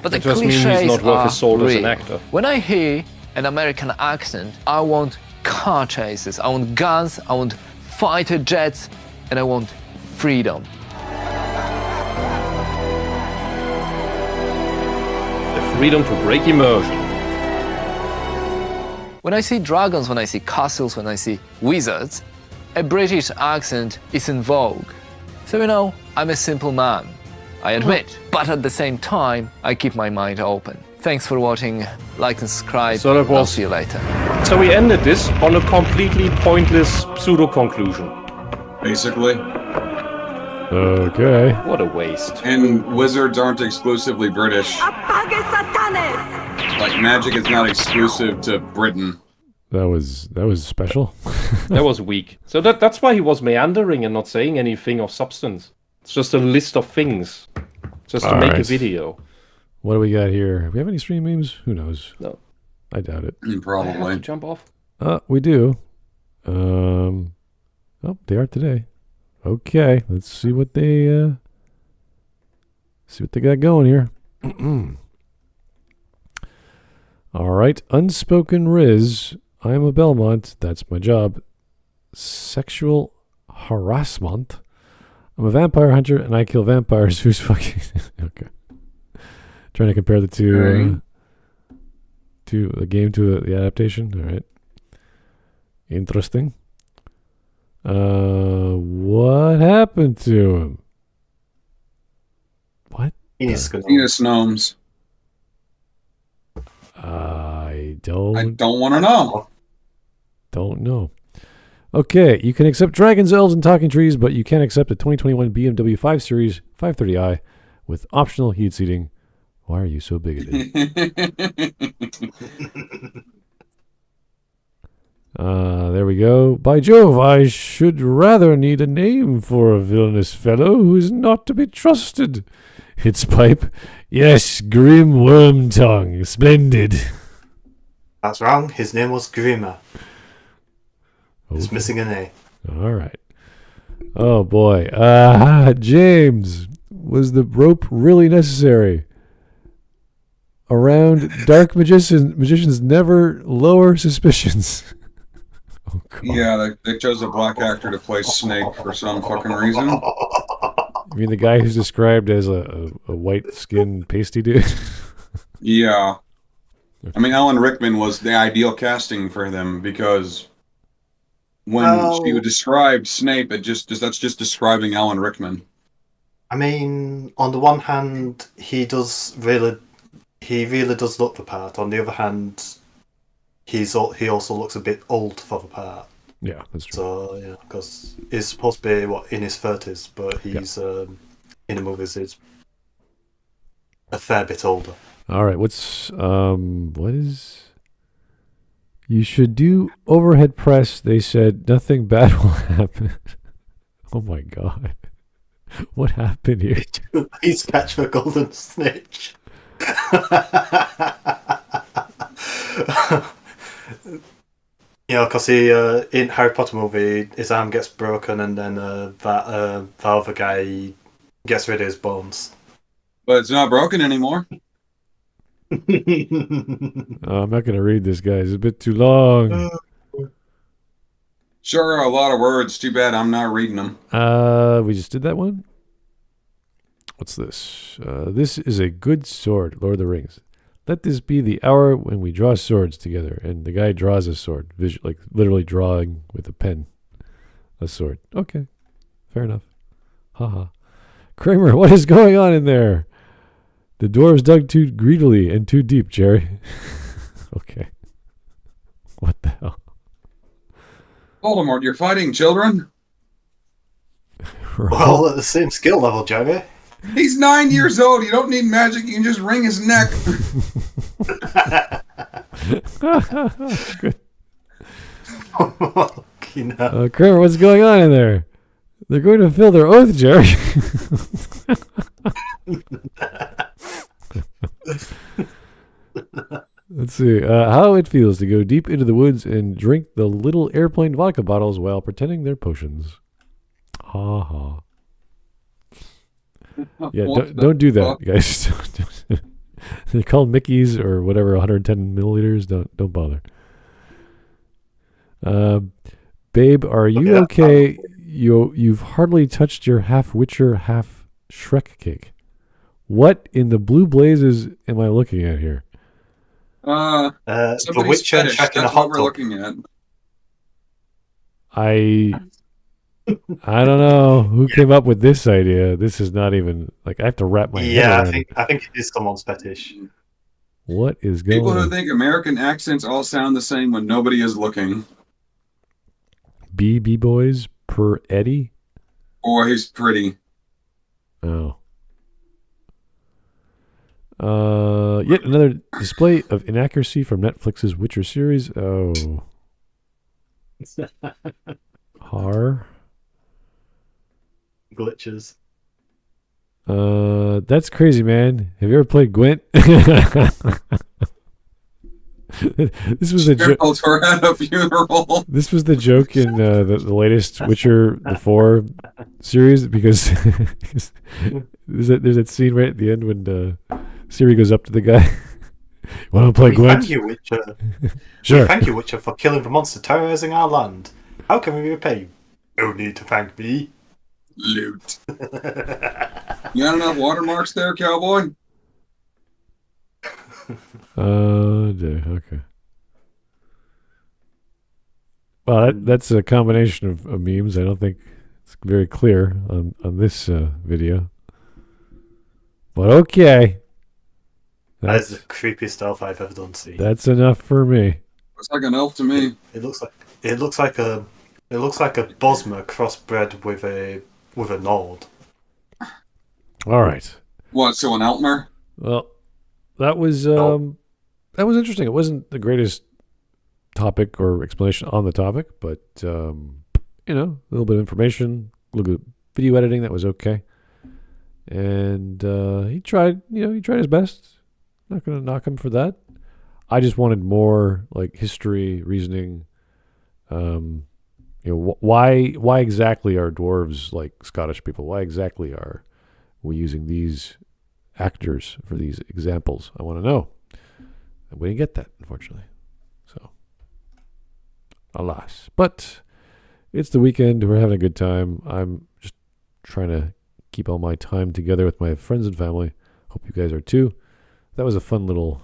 But the It just means he's cliches not worth are his salt as an real. actor. When I hear an American accent, I want car chases, I want guns, I want fighter jets, and I want freedom. The freedom to break immersion. When I see dragons, when I see castles, when I see wizards, a British accent is in vogue. So I'm a simple man, I admit. But at the same time, I keep my mind open. Thanks for watching, like and subscribe, So that I'll was- see you later. So we ended this on a completely pointless pseudo-conclusion. Basically. Okay. What a waste. And wizards aren't exclusively British. Like, magic is not exclusive to Britain. That was special. That was weak. So that's why he was meandering and not saying anything of substance. It's just a list of things. Just to All make a right. video. What do we got here? Do we have any stream memes? Who knows? No. I doubt it. I have Probably. to jump off. We do. Oh, they are today. Okay, let's see what they got going here. All right, unspoken Riz. I am a Belmont. That's my job. Sexual harassment. I'm a vampire hunter and I kill vampires. Who's fucking okay? Trying to compare the two. To the game to the adaptation. All right. Interesting. What happened to him? What? Penis gnomes. I don't want to know. Don't know. Okay, you can accept dragons, elves, and talking trees, but you can't accept a 2021 BMW 5 Series 530i with optional heat seating. Why are you so bigoted? There we go. By Jove, I should rather need a name for a villainous fellow who is not to be trusted. It's Pipe. Yes, Grim Wormtongue. Splendid. That's wrong. His name was Grimmer. He's Okay. missing an A. All right. Oh, boy. James, was the rope really necessary? Around dark magicians never lower suspicions. Oh, God. Yeah, they chose a black actor to play Snake for some fucking reason. You mean the guy who's described as a white-skinned pasty dude? Yeah. I mean, Alan Rickman was the ideal casting for them because when she described Snape, that's just describing Alan Rickman. I mean, on the one hand, he really does look the part. On the other hand, he also looks a bit old for the part. Yeah, that's true. So yeah, because he's supposed to be in his 30s, but he's in the movies is a fair bit older. All right, what is... You should do overhead press. They said nothing bad will happen. Oh my God. What happened here? He's catch the golden snitch. Because he in Harry Potter movie, his arm gets broken, and then that other guy gets rid of his bones. But it's not broken anymore. I'm not going to read this, guys. It's a bit too long. Sure, a lot of words. Too bad I'm not reading them. We just did that one. What's this? This is a good sword, Lord of the Rings. Let this be the hour when we draw swords together. And the guy draws a sword, like literally drawing with a pen. a sword. Okay, fair enough. Haha. Kramer, what is going on in there? The dwarves dug too greedily and too deep, Jerry. Okay. What the hell? Voldemort, you're fighting children? We're all at the same skill level, Jerry. He's 9 years old. You don't need magic. You can just wring his neck. Good. No. Kramer, what's going on in there? They're going to fill their oath, Jerry. Let's see. How it feels to go deep into the woods and drink the little airplane vodka bottles while pretending they're potions. Ha ha. Yeah, don't do that, guys. They're called Mickeys or whatever, 110 milliliters. Don't bother. Babe, are you okay? You've hardly touched your half Witcher, half Shrek cake. What in the blue blazes am I looking at here? The Witcher fetish. checking That's a hot what we're tub. looking at. I don't know who came up with this idea. This is not even like I have to wrap my head around it. I think it is someone's fetish. What is going People who on? think American accents all sound the same when nobody is looking. BB boys per Eddie? Boy, he's pretty. Oh. Yet another display of inaccuracy from Netflix's Witcher series. Oh. Har. Glitches. That's crazy, man. Have you ever played Gwent? This was a joke. At a funeral. This was the joke in the latest Witcher the 4 series because there's that scene right at the end when Ciri goes up to the guy. Want to play Gwent? Thank you, Witcher. Sure. Thank you, Witcher, for killing the monster terrorizing our land. How can we repay you? No need to thank me. Loot. You got enough watermarks there, cowboy? Okay. Well, that's a combination of memes. I don't think it's very clear on this video. But okay. That is the creepiest elf I've ever done see. That's enough for me. Looks like an elf to me. It looks like a Bosmer crossbred with a Nord. All right. What? So an Altmer? Well, that was interesting. It wasn't the greatest topic or explanation on the topic, but a little bit of information, a little bit of video editing that was okay. And he tried his best. Not going to knock him for that. I just wanted more like history, reasoning. Why exactly are dwarves like Scottish people? Why exactly are we using these actors for these examples? I want to know. And we didn't get that, unfortunately. So, alas. But it's the weekend. We're having a good time. I'm just trying to keep all my time together with my friends and family. Hope you guys are too. That was a fun little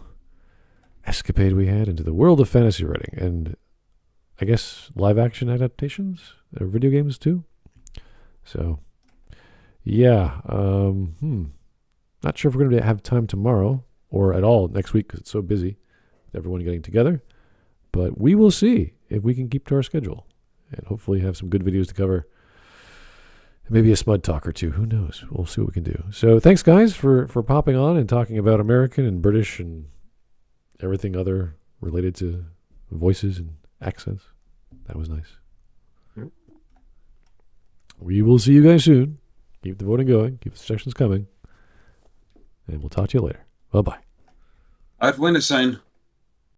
escapade we had into the world of fantasy writing and I guess live action adaptations or video games too. So, yeah. Not sure if we're going to have time tomorrow or at all next week because it's so busy with everyone getting together. But we will see if we can keep to our schedule and hopefully have some good videos to cover. Maybe a Smud talk or two. Who knows? We'll see what we can do. So thanks, guys, for popping on and talking about American and British and everything other related to voices and accents. That was nice. Yep. We will see you guys soon. Keep the voting going. Keep the suggestions coming. And we'll talk to you later. Bye-bye. I've win a sign.